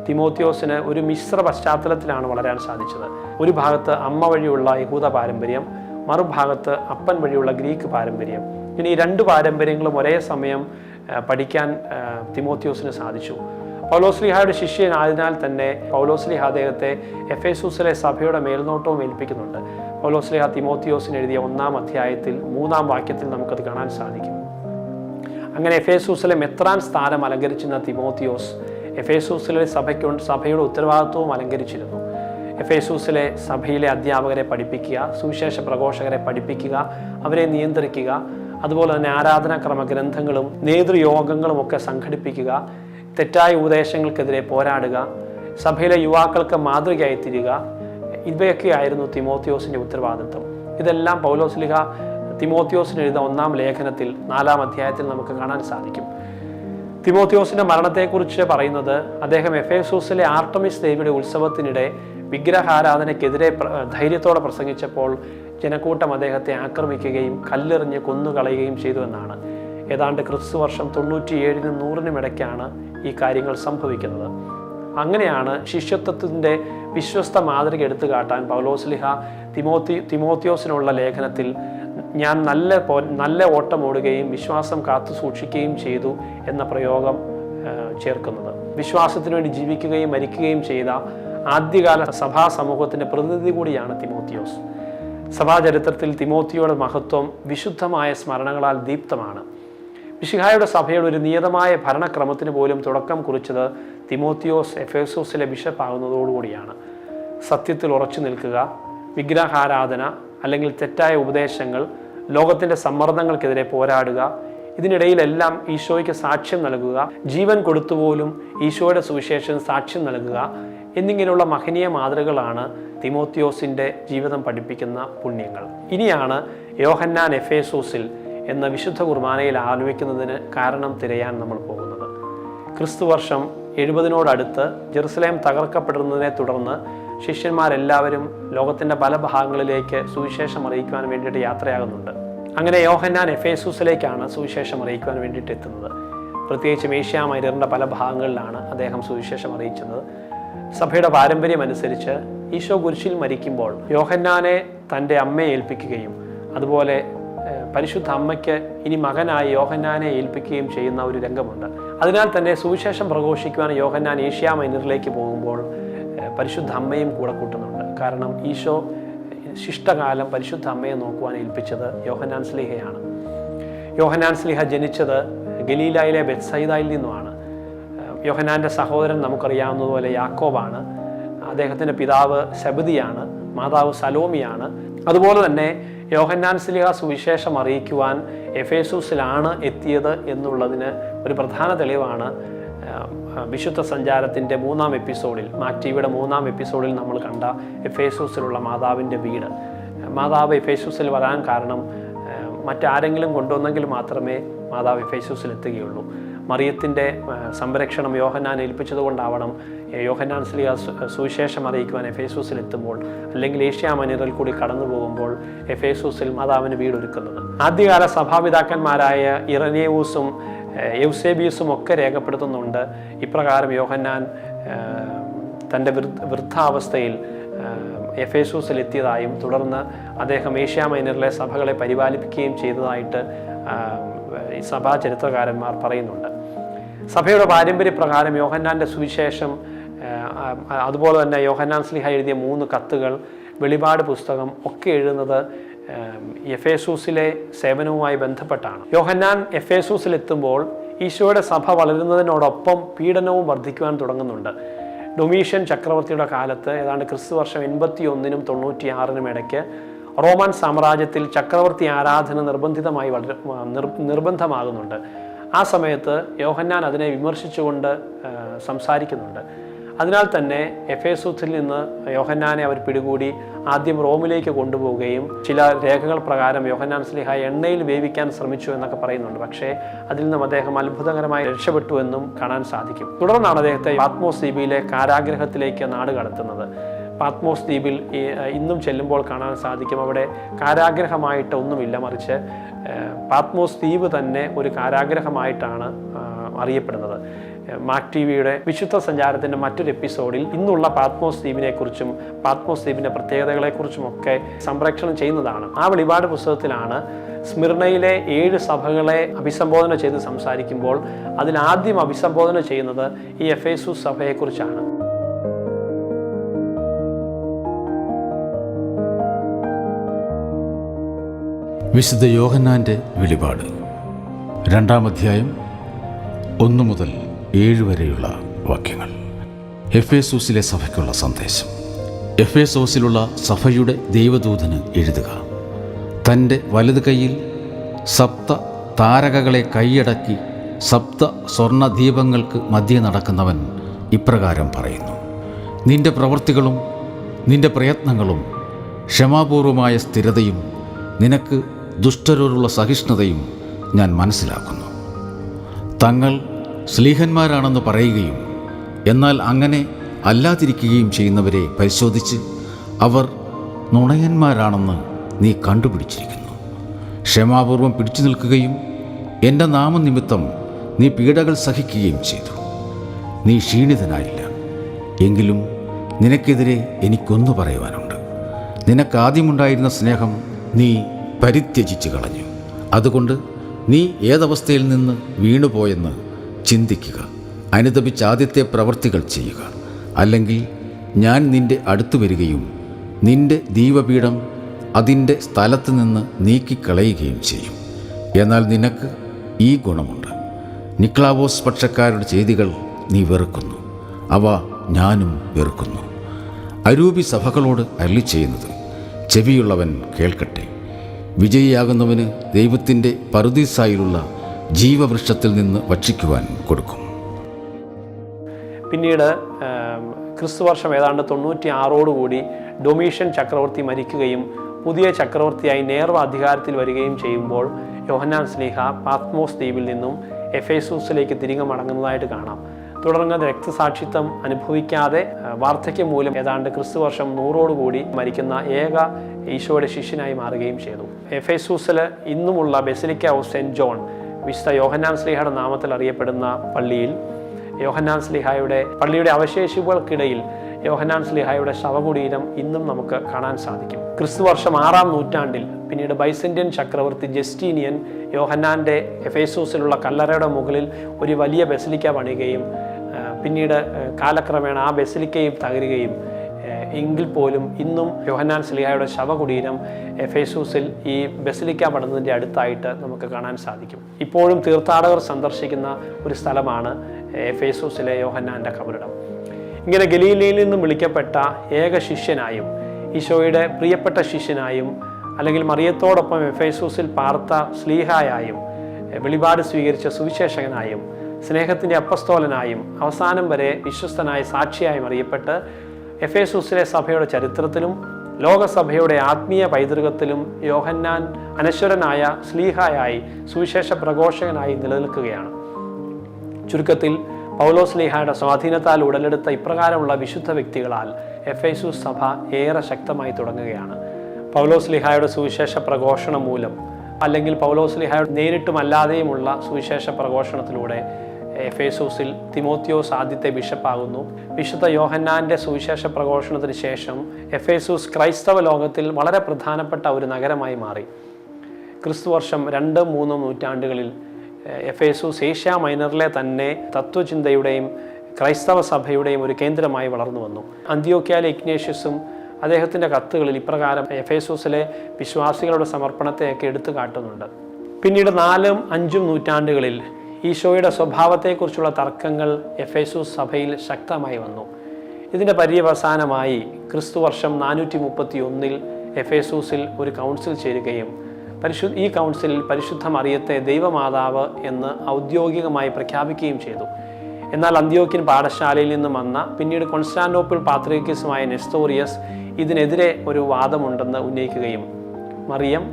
തിമോത്തിയോസിന് ഒരു മിശ്ര പശ്ചാത്തലത്തിലാണ് വളരാൻ സാധിച്ചത്. ഒരു ഭാഗത്ത് അമ്മ വഴിയുള്ള യഹൂദ പാരമ്പര്യം, മറുഭാഗത്ത് അപ്പൻ വഴിയുള്ള ഗ്രീക്ക് പാരമ്പര്യം. ഇനി ഈ 2 പാരമ്പര്യങ്ങളും ഒരേ സമയം പഠിക്കാൻ തിമോത്തിയോസിന് സാധിച്ചു. പൗലോസ്ലീഹായുടെ ശിഷ്യനായതിനാൽ തന്നെ പൗലോസ്ലീഹ അദ്ദേഹത്തെ എഫേസൂസിലെ സഭയുടെ മേൽനോട്ടവും ഏൽപ്പിക്കുന്നുണ്ട്. പൗലോസ്ലീഹ തിമോത്തിയോസിന് എഴുതിയ 1-ാം അധ്യായത്തിൽ 3-ാം വാക്യത്തിൽ നമുക്കത് കാണാൻ സാധിക്കും. അങ്ങനെ എഫേസൂസിലെ മെത്രാൻ സ്ഥാനം അലങ്കരിച്ചിരുന്ന തിമോത്തിയോസ് എഫേസൂസിലെ സഭയുടെ ഉത്തരവാദിത്വവും അലങ്കരിച്ചിരുന്നു. എഫേസൂസിലെ സഭയിലെ അധ്യാപകരെ പഠിപ്പിക്കുക, സുവിശേഷ പ്രഘോഷകരെ പഠിപ്പിക്കുക, അവരെ നിയന്ത്രിക്കുക, അതുപോലെ തന്നെ ആരാധനാക്രമ ഗ്രന്ഥങ്ങളും നേതൃയോഗങ്ങളും ഒക്കെ സംഘടിപ്പിക്കുക, തെറ്റായ ഉപദേശങ്ങൾക്കെതിരെ പോരാടുക, സഭയിലെ യുവാക്കൾക്ക് മാതൃകയായി തീരുക, ഇവയൊക്കെയായിരുന്നു തിമോത്തിയോസിന്റെ ഉത്തരവാദിത്വം. ഇതെല്ലാം പൗലോസ്ലീഹ തിമോത്തിയോസിന് എഴുതിയ 1-ാം ലേഖനത്തിൽ 4-ാം അധ്യായത്തിൽ നമുക്ക് കാണാൻ സാധിക്കും. തിമോത്തിയോസിന്റെ മരണത്തെക്കുറിച്ച് പറയുന്നത്, അദ്ദേഹം എഫേസൂസിലെ ആർട്ടമിസ് ദേവിയുടെ ഉത്സവത്തിനിടെ വിഗ്രഹാരാധനയ്ക്കെതിരെ ധൈര്യത്തോടെ പ്രസംഗിച്ചപ്പോൾ ജനക്കൂട്ടം അദ്ദേഹത്തെ ആക്രമിക്കുകയും കല്ലെറിഞ്ഞ് കൊന്നുകളയുകയും ചെയ്തു എന്നാണ്. ഏതാണ്ട് ക്രിസ്തുവർഷം 97-നും 100-നും ഇടയ്ക്കാണ് ഈ കാര്യങ്ങൾ സംഭവിക്കുന്നത്. അങ്ങനെയാണ് ശിഷ്യത്വത്തിൻ്റെ വിശ്വസ്ത മാതൃക എടുത്തു കാട്ടാൻ പൗലോസ്ലീഹ തിമോത്തിയോസിനുള്ള ലേഖനത്തിൽ ഞാൻ നല്ല ഓട്ടം ഓടുകയും വിശ്വാസം കാത്തു സൂക്ഷിക്കുകയും ചെയ്തു എന്ന പ്രയോഗം ചേർക്കുന്നത്. വിശ്വാസത്തിനു വേണ്ടി ജീവിക്കുകയും മരിക്കുകയും ചെയ്ത ആദ്യകാല സഭാ സമൂഹത്തിൻ്റെ പ്രതിനിധി കൂടിയാണ് തിമോത്തിയോസ്. സഭാചരിത്രത്തിൽ തിമോത്തിയുടെ മഹത്വം വിശുദ്ധമായ സ്മരണകളാൽ ദീപ്തമാണ്. മിശിഹായുടെ സഭയുടെ ഒരു നിയതമായ ഭരണക്രമത്തിന് പോലും തുടക്കം കുറിച്ചത് തിമോത്തിയോസ് എഫേസോസിലെ ബിഷപ്പാകുന്നതോടുകൂടിയാണ്. സത്യത്തിൽ ഉറച്ചു നിൽക്കുക, വിഗ്രഹാരാധന അല്ലെങ്കിൽ തെറ്റായ ഉപദേശങ്ങൾ, ലോകത്തിൻ്റെ സമ്മർദ്ദങ്ങൾക്കെതിരെ പോരാടുക, ഇതിനിടയിലെല്ലാം ഈശോയ്ക്ക് സാക്ഷ്യം നൽകുക, ജീവൻ കൊടുത്തുപോലും ഈശോയുടെ സുവിശേഷം സാക്ഷ്യം നൽകുക എന്നിങ്ങനെയുള്ള മഹനീയ മാതൃകകളാണ് തിമോത്തിയോസിൻ്റെ ജീവിതം പഠിപ്പിക്കുന്ന പുണ്യങ്ങൾ. ഇനിയാണ് യോഹന്നാൻ എഫേസോസിൽ എന്ന വിശുദ്ധ കുർബാനയിൽ ആലപിക്കുന്നതിന് കാരണം തിരയാൻ നമ്മൾ പോകുന്നത്. ക്രിസ്തുവർഷം 70-നോടടുത്ത് ജെറുസലേം തകർക്കപ്പെടുന്നതിനെ തുടർന്ന് ശിഷ്യന്മാരെല്ലാവരും ലോകത്തിൻ്റെ പല ഭാഗങ്ങളിലേക്ക് സുവിശേഷം അറിയിക്കുവാൻ വേണ്ടിയിട്ട് യാത്രയാകുന്നുണ്ട്. അങ്ങനെ യോഹന്നാൻ എഫേസൂസിലേക്കാണ് സുവിശേഷം അറിയിക്കുവാൻ വേണ്ടിയിട്ട് എത്തുന്നത്. പ്രത്യേകിച്ചും ഏഷ്യ മൈനറിൻ്റെ പല ഭാഗങ്ങളിലാണ് അദ്ദേഹം സുവിശേഷം അറിയിച്ചത്. സഭയുടെ പാരമ്പര്യം അനുസരിച്ച് ഈശോ കുരിശിൽ മരിക്കുമ്പോൾ യോഹന്നാനെ തൻ്റെ അമ്മയെ ഏൽപ്പിക്കുകയും അതുപോലെ പരിശുദ്ധ അമ്മയ്ക്ക് ഇനി മകനായി യോഹന്നാനെ ഏൽപ്പിക്കുകയും ചെയ്യുന്ന ഒരു രംഗമുണ്ട്. അതിനാൽ തന്നെ സുവിശേഷം പ്രഘോഷിക്കുവാൻ യോഹന്നാൻ ഏഷ്യ മൈനറിലേക്ക് പോകുമ്പോൾ പരിശുദ്ധ അമ്മയും കൂടെ കൂട്ടുന്നുണ്ട്. കാരണം ഈശോ ശിഷ്ടകാലം പരിശുദ്ധ അമ്മയെ നോക്കുവാൻ ഏൽപ്പിച്ചത് യോഹന്നാൻ സ്ലീഹയാണ്. യോഹന്നാൻ സ്ലീഹ ജനിച്ചത് ഗലീലായിലെ ബെത്സൈദയിൽ നിന്നുമാണ്. യോഹന്നാൻ്റെ സഹോദരൻ നമുക്കറിയാവുന്നതുപോലെ യാക്കോബാണ്. അദ്ദേഹത്തിൻ്റെ പിതാവ് സെബദിയാണ്, മാതാവ് സലോമിയാണ്. അതുപോലെ തന്നെ യോഹന്നാൻ സ്ലീഹ സുവിശേഷം അറിയിക്കുവാൻ എഫേസൂസിലാണ് എത്തിയത് എന്നുള്ളതിന് ഒരു പ്രധാന തെളിവാണ് വിശുദ്ധ സഞ്ചാരത്തിൻ്റെ 3-ാം എപ്പിസോഡിൽ, മാക് ടിവിയുടെ 3-ാം എപ്പിസോഡിൽ നമ്മൾ കണ്ട എഫേസൂസിലുള്ള മാതാവിൻ്റെ വീട്. മാതാവ് എഫേസൂസിൽ വരാൻ കാരണം മറ്റാരെങ്കിലും കൊണ്ടുവന്നെങ്കിൽ മാത്രമേ മാതാവ് എഫേസൂസിൽ എത്തുകയുള്ളൂ. മറിയത്തിൻ്റെ സംരക്ഷണം യോഹന്നാൻ ഏൽപ്പിച്ചതുകൊണ്ടാവണം യോഹന്നാൻ സ്ലീഹ സുവിശേഷം അറിയിക്കുവാൻ എഫേസൂസിൽ എത്തുമ്പോൾ അല്ലെങ്കിൽ ഏഷ്യ മൈനറിൽ കൂടി കടന്നു പോകുമ്പോൾ എഫേസൂസിൽ മാതാവിന് വീടൊരുക്കുന്നത്. ആദ്യകാല സഭാപിതാക്കന്മാരായ ഇറനേവൂസും യൗസേബിയസും ഒക്കെ രേഖപ്പെടുത്തുന്നുണ്ട് ഇപ്രകാരം യോഹന്നാൻ തൻ്റെ വൃദ്ധാവസ്ഥയിൽ എഫേസൂസിൽ എത്തിയതായും തുടർന്ന് അദ്ദേഹം ഏഷ്യ മൈനറിലെ സഭകളെ പരിപാലിപ്പിക്കുകയും ചെയ്തതായിട്ട് സഭാ ചരിത്രകാരന്മാർ പറയുന്നുണ്ട്. സഭയുടെ പാരമ്പര്യപ്രകാരം യോഹന്നാൻ്റെ സുവിശേഷം, അതുപോലെ തന്നെ യോഹന്നാൻ സ്ലീഹ എഴുതിയ 3 കത്തുകൾ, വെളിപാട് പുസ്തകം ഒക്കെ എഴുതുന്നത് എഫേസൂസിലെ സേവനവുമായി ബന്ധപ്പെട്ടാണ്. യോഹന്നാൻ എഫേസൂസിൽ എത്തുമ്പോൾ ഈശോയുടെ സഭ വളരുന്നതിനോടൊപ്പം പീഡനവും വർദ്ധിക്കുവാൻ തുടങ്ങുന്നുണ്ട്. ഡൊമീഷ്യൻ ചക്രവർത്തിയുടെ കാലത്ത് ഏതാണ്ട് ക്രിസ്തുവർഷം 81-നും 96-നും ഇടയ്ക്ക് റോമൻ സാമ്രാജ്യത്തിൽ ചക്രവർത്തി ആരാധന നിർബന്ധമാകുന്നുണ്ട്. ആ സമയത്ത് യോഹന്നാൻ അതിനെ വിമർശിച്ചുകൊണ്ട് സംസാരിക്കുന്നുണ്ട്. അതിനാൽ തന്നെ എഫേസൂസിൽ നിന്ന് യോഹന്നാനെ അവർ പിടികൂടി ആദ്യം റോമിലേക്ക് കൊണ്ടുപോവുകയും ചില രേഖകൾ പ്രകാരം യോഹന്നാൻ സ്ലീഹ എണ്ണയിൽ വേവിക്കാൻ ശ്രമിച്ചു എന്നൊക്കെ പറയുന്നുണ്ട്. പക്ഷേ അതിൽ നിന്നും അദ്ദേഹം അത്ഭുതകരമായി രക്ഷപ്പെട്ടു എന്നും കാണാൻ സാധിക്കും. തുടർന്നാണ് അദ്ദേഹത്തെ പാത്മോസ് ദ്വീപിലെ കാരാഗ്രഹത്തിലേക്ക് നാട് കടത്തുന്നത്. പാത്മോസ് ദ്വീപിൽ ഇന്നും ചെല്ലുമ്പോൾ കാണാൻ സാധിക്കും അവിടെ കാരാഗ്രഹമായിട്ട് ഒന്നുമില്ല, മറിച്ച് പാത്മോസ് ദ്വീപ് തന്നെ ഒരു കാരാഗ്രഹമായിട്ടാണ് അറിയപ്പെടുന്നത്. മാക് ടിവിയുടെ വിശുദ്ധ സഞ്ചാരത്തിൻ്റെ മറ്റൊരു എപ്പിസോഡിൽ ഇന്നുള്ള പാത്മോസ് ദ്വീപിനെക്കുറിച്ചും പാത്മോസ് ദ്വീപിൻ്റെ പ്രത്യേകതകളെക്കുറിച്ചുമൊക്കെ സംപ്രേക്ഷണം ചെയ്യുന്നതാണ്. ആ വെളിപാട് പുസ്തകത്തിലാണ് സ്മിർണയിലെ 7 സഭകളെ അഭിസംബോധന ചെയ്ത് സംസാരിക്കുമ്പോൾ അതിലാദ്യം അഭിസംബോധന ചെയ്യുന്നത് ഈ എഫേസൂസ് സഭയെക്കുറിച്ചാണ്. വിശുദ്ധ യോഹന്നാൻ്റെ വെളിപാട് 2-ാം അധ്യായം 1 മുതൽ 7 വരെയുള്ള വാക്യങ്ങൾ. എഫേസൂസിലെ സഭയ്ക്കുള്ള സന്ദേശം. എഫേസോസിലുള്ള സഭയുടെ ദൈവദൂതന് എഴുതുക. തൻ്റെ വലത് കൈയിൽ 7 താരകകളെ കൈയടക്കി 7 സ്വർണ്ണദീപങ്ങൾക്ക് മധ്യേ നടക്കുന്നവൻ ഇപ്രകാരം പറയുന്നു: നിന്റെ പ്രവൃത്തികളും നിന്റെ പ്രയത്നങ്ങളും ക്ഷമാപൂർവമായ സ്ഥിരതയും നിനക്ക് ദുഷ്ടരോടുള്ള സഹിഷ്ണുതയും ഞാൻ മനസ്സിലാക്കുന്നു. തങ്ങൾ സ്ലീഹന്മാരാണെന്ന് പറയുകയും എന്നാൽ അങ്ങനെ അല്ലാതിരിക്കുകയും ചെയ്യുന്നവരെ പരിശോധിച്ച് അവർ നുണയന്മാരാണെന്ന് നീ കണ്ടുപിടിച്ചിരിക്കുന്നു. ക്ഷമാപൂർവം പിടിച്ചു നിൽക്കുകയും എൻ്റെ നാമനിമിത്തം നീ പീഡകൾ സഹിക്കുകയും ചെയ്തു. നീ ക്ഷീണിതനായില്ല. എങ്കിലും നിനക്കെതിരെ എനിക്കൊന്നു പറയുവാനുണ്ട്. നിനക്കാദ്യമുണ്ടായിരുന്ന സ്നേഹം നീ പരിത്യജിച്ച് കളഞ്ഞു. അതുകൊണ്ട് നീ ഏതവസ്ഥയിൽ നിന്ന് വീണുപോയെന്ന് ചിന്തിക്കുക. അനുതപിച്ച് ആദ്യത്തെ പ്രവൃത്തികൾ ചെയ്യുക. അല്ലെങ്കിൽ ഞാൻ നിന്റെ അടുത്ത് വരികയും നിന്റെ ദീപപീഠം അതിൻ്റെ സ്ഥലത്ത് നിന്ന് നീക്കിക്കളയുകയും ചെയ്യും. എന്നാൽ നിനക്ക് ഈ ഗുണമുണ്ട്: നിക്ലാവോസ് പക്ഷക്കാരുടെ ചെയ്തികൾ നീ വെറുക്കുന്നു. അവ ഞാനും വെറുക്കുന്നു. അരൂപി സഭകളോട് അരുളിച്ചെയ്യുന്നത് ചെവിയുള്ളവൻ കേൾക്കട്ടെ. വിജയിയാകുന്നവന് ദൈവത്തിൻ്റെ പറുദീസായിലുള്ള ജീവവൃക്ഷത്തിൽ നിന്ന് ഭക്ഷിക്കുവാൻ കൊടുക്കും. പിന്നീട് ക്രിസ്തുവർഷം ഏതാണ്ട് 96 ഡൊമീഷ്യൻ ചക്രവർത്തി മരിക്കുകയും പുതിയ ചക്രവർത്തിയായി നേർവ അധികാരത്തിൽ വരികയും ചെയ്യുമ്പോൾ യോഹന്നാൻ ശ്ലീഹ പാത്മോസ് ദ്വീപിൽ നിന്നും എഫേസൂസിലേക്ക് തിരികെ മടങ്ങുന്നതായിട്ട് കാണാം. തുടർന്ന് രക്തസാക്ഷിത്വം അനുഭവിക്കാതെ വാർദ്ധക്യം മൂലം ഏതാണ്ട് ക്രിസ്തുവർഷം 100 മരിക്കുന്ന ഏക ഈശോയുടെ ശിഷ്യനായി മാറുകയും ചെയ്തു. എഫേസൂസിൽ ഇന്നുമുള്ള ബെസിലിക്ക ഓഫ് സെൻറ്റ് ജോൺ, വിശുദ്ധ യോഹന്നാൻ ശ്ലീഹയുടെ നാമത്തിൽ അറിയപ്പെടുന്ന പള്ളിയിൽ യോഹന്നാൻ ശ്ലീഹായുടെ പള്ളിയുടെ അവശേഷിപ്പുകൾക്കിടയിൽ യോഹന്നാൻ ശ്ലീഹായുടെ ശവകുടീരം ഇന്നും നമുക്ക് കാണാൻ സാധിക്കും. ക്രിസ്തുവർഷം 6-ാം നൂറ്റാണ്ടിൽ പിന്നീട് ബൈസന്റിയൻ ചക്രവർത്തി ജസ്റ്റീനിയൻ യോഹന്നാൻ്റെ എഫേസൂസിലുള്ള കല്ലറയുടെ മുകളിൽ ഒരു വലിയ ബെസിലിക്ക പണിയുകയും പിന്നീട് കാലക്രമേണ ആ ബെസിലിക്കയും തകരുകയും എങ്കിൽ പോലും ഇന്നും യോഹന്നാൻ ശ്ലീഹായുടെ ശവകുടീരം എഫേസൂസിൽ ഈ ബെസിലിക്ക പണിതതിൻ്റെ അടുത്തായിട്ട് നമുക്ക് കാണാൻ സാധിക്കും. ഇപ്പോഴും തീർത്ഥാടകർ സന്ദർശിക്കുന്ന ഒരു സ്ഥലമാണ് എഫേസൂസിലെ യോഹന്നാൻ്റെ കബറിടം. ഇങ്ങനെ ഗലീലയിൽ നിന്നും വിളിക്കപ്പെട്ട ഏക ശിഷ്യനായും ഈശോയുടെ പ്രിയപ്പെട്ട ശിഷ്യനായും അല്ലെങ്കിൽ മറിയത്തോടൊപ്പം എഫേസൂസിൽ പാർത്ത ശ്ലീഹായായും വെളിപാട് സ്വീകരിച്ച സുവിശേഷകനായും സ്നേഹത്തിൻ്റെ അപ്പസ്തോലനായും അവസാനം വരെ വിശ്വസ്തനായ സാക്ഷിയായും അറിയപ്പെട്ട് എഫേസൂസിലെ സഭയുടെ ചരിത്രത്തിലും ലോകസഭയുടെ ആത്മീയ പൈതൃകത്തിലും യോഹന്നാൻ അനശ്വരനായ ശ്ലീഹായായി സുവിശേഷ പ്രഘോഷകനായി നിലനിൽക്കുകയാണ്. ചുരുക്കത്തിൽ പൗലോസ് ശ്ലീഹായുടെ സ്വാധീനത്താൽ ഉടലെടുത്ത ഇപ്രകാരമുള്ള വിശുദ്ധ വ്യക്തികളാൽ എഫേസൂസ് സഭ ഏറെ ശക്തമായി തുടങ്ങുകയാണ്. പൗലോസ് ശ്ലീഹായുടെ സുവിശേഷ പ്രഘോഷണം മൂലം അല്ലെങ്കിൽ പൗലോസ് ശ്ലീഹായുടെ നേരിട്ടും അല്ലാതെയുമുള്ള സുവിശേഷ പ്രഘോഷണത്തിലൂടെ എഫേസൂസിൽ തിമോത്തിയോസ് ആദ്യത്തെ ബിഷപ്പാകുന്നു. വിശുദ്ധ യോഹന്നാൻ്റെ സുവിശേഷ പ്രഘോഷണത്തിന് ശേഷം എഫേസൂസ് ക്രൈസ്തവ ലോകത്തിൽ വളരെ പ്രധാനപ്പെട്ട ഒരു നഗരമായി മാറി. ക്രിസ്തുവർഷം 2-3 നൂറ്റാണ്ടുകളിൽ എഫേസൂസ് ഏഷ്യ മൈനറിലെ തന്നെ തത്വചിന്തയുടെയും ക്രൈസ്തവ സഭയുടെയും ഒരു കേന്ദ്രമായി വളർന്നു വന്നു. അന്ത്യോക്യയിലെ ഇഗ്നേഷ്യസും അദ്ദേഹത്തിൻ്റെ കത്തുകളിൽ ഇപ്രകാരം എഫേസൂസിലെ വിശ്വാസികളുടെ സമർപ്പണത്തെയൊക്കെ എടുത്തു കാട്ടുന്നുണ്ട്. പിന്നീട് 4-5 നൂറ്റാണ്ടുകളിൽ ഈശോയുടെ സ്വഭാവത്തെക്കുറിച്ചുള്ള തർക്കങ്ങൾ എഫേസൂസ് സഭയിൽ ശക്തമായി വന്നു. ഇതിൻ്റെ പര്യവസാനമായി ക്രിസ്തുവർഷം 431 എഫേസൂസിൽ ഒരു കൗൺസിൽ ചേരുകയും ഈ കൗൺസിലിൽ പരിശുദ്ധ മറിയത്തെ ദൈവമാതാവ് എന്ന് ഔദ്യോഗികമായി പ്രഖ്യാപിക്കുകയും ചെയ്തു. എന്നാൽ അന്ത്യോക്യൻ പാഠശാലയിൽ നിന്നും വന്ന പിന്നീട് കോൺസ്റ്റാന്റിനോപ്പിൾ പാത്രിയർക്കീസുമായ നെസ്തോറിയസ് ഇതിനെതിരെ ഒരു വാദമുണ്ടെന്ന് ഉന്നയിക്കുകയും മറിയം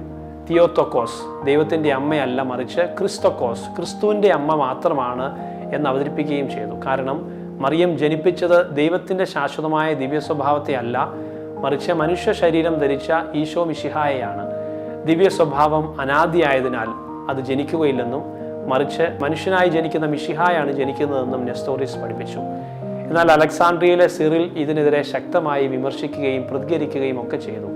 തിയോത്തോക്കോസ് ദൈവത്തിൻ്റെ അമ്മയല്ല, മറിച്ച് ക്രിസ്തോക്കോസ് ക്രിസ്തുവിൻ്റെ അമ്മ മാത്രമാണ് എന്ന് അവതരിപ്പിക്കുകയും ചെയ്തു. കാരണം മറിയം ജനിപ്പിച്ചത് ദൈവത്തിൻ്റെ ശാശ്വതമായ ദിവ്യ സ്വഭാവത്തെ അല്ല, മറിച്ച് മനുഷ്യ ശരീരം ധരിച്ച ഈശോ മിശിഹായെയാണ്. ദിവ്യ സ്വഭാവം അനാദിയായതിനാൽ അത് ജനിക്കുകയില്ലെന്നും മറിച്ച് മനുഷ്യനായി ജനിക്കുന്ന മിശിഹായാണ് ജനിക്കുന്നതെന്നും നെസ്റ്റോറിയസ് പഠിപ്പിച്ചു. എന്നാൽ അലക്സാണ്ട്രിയയിലെ സിറിൽ ഇതിനെതിരെ ശക്തമായി വിമർശിക്കുകയും പ്രതികരിക്കുകയും ഒക്കെ ചെയ്തു.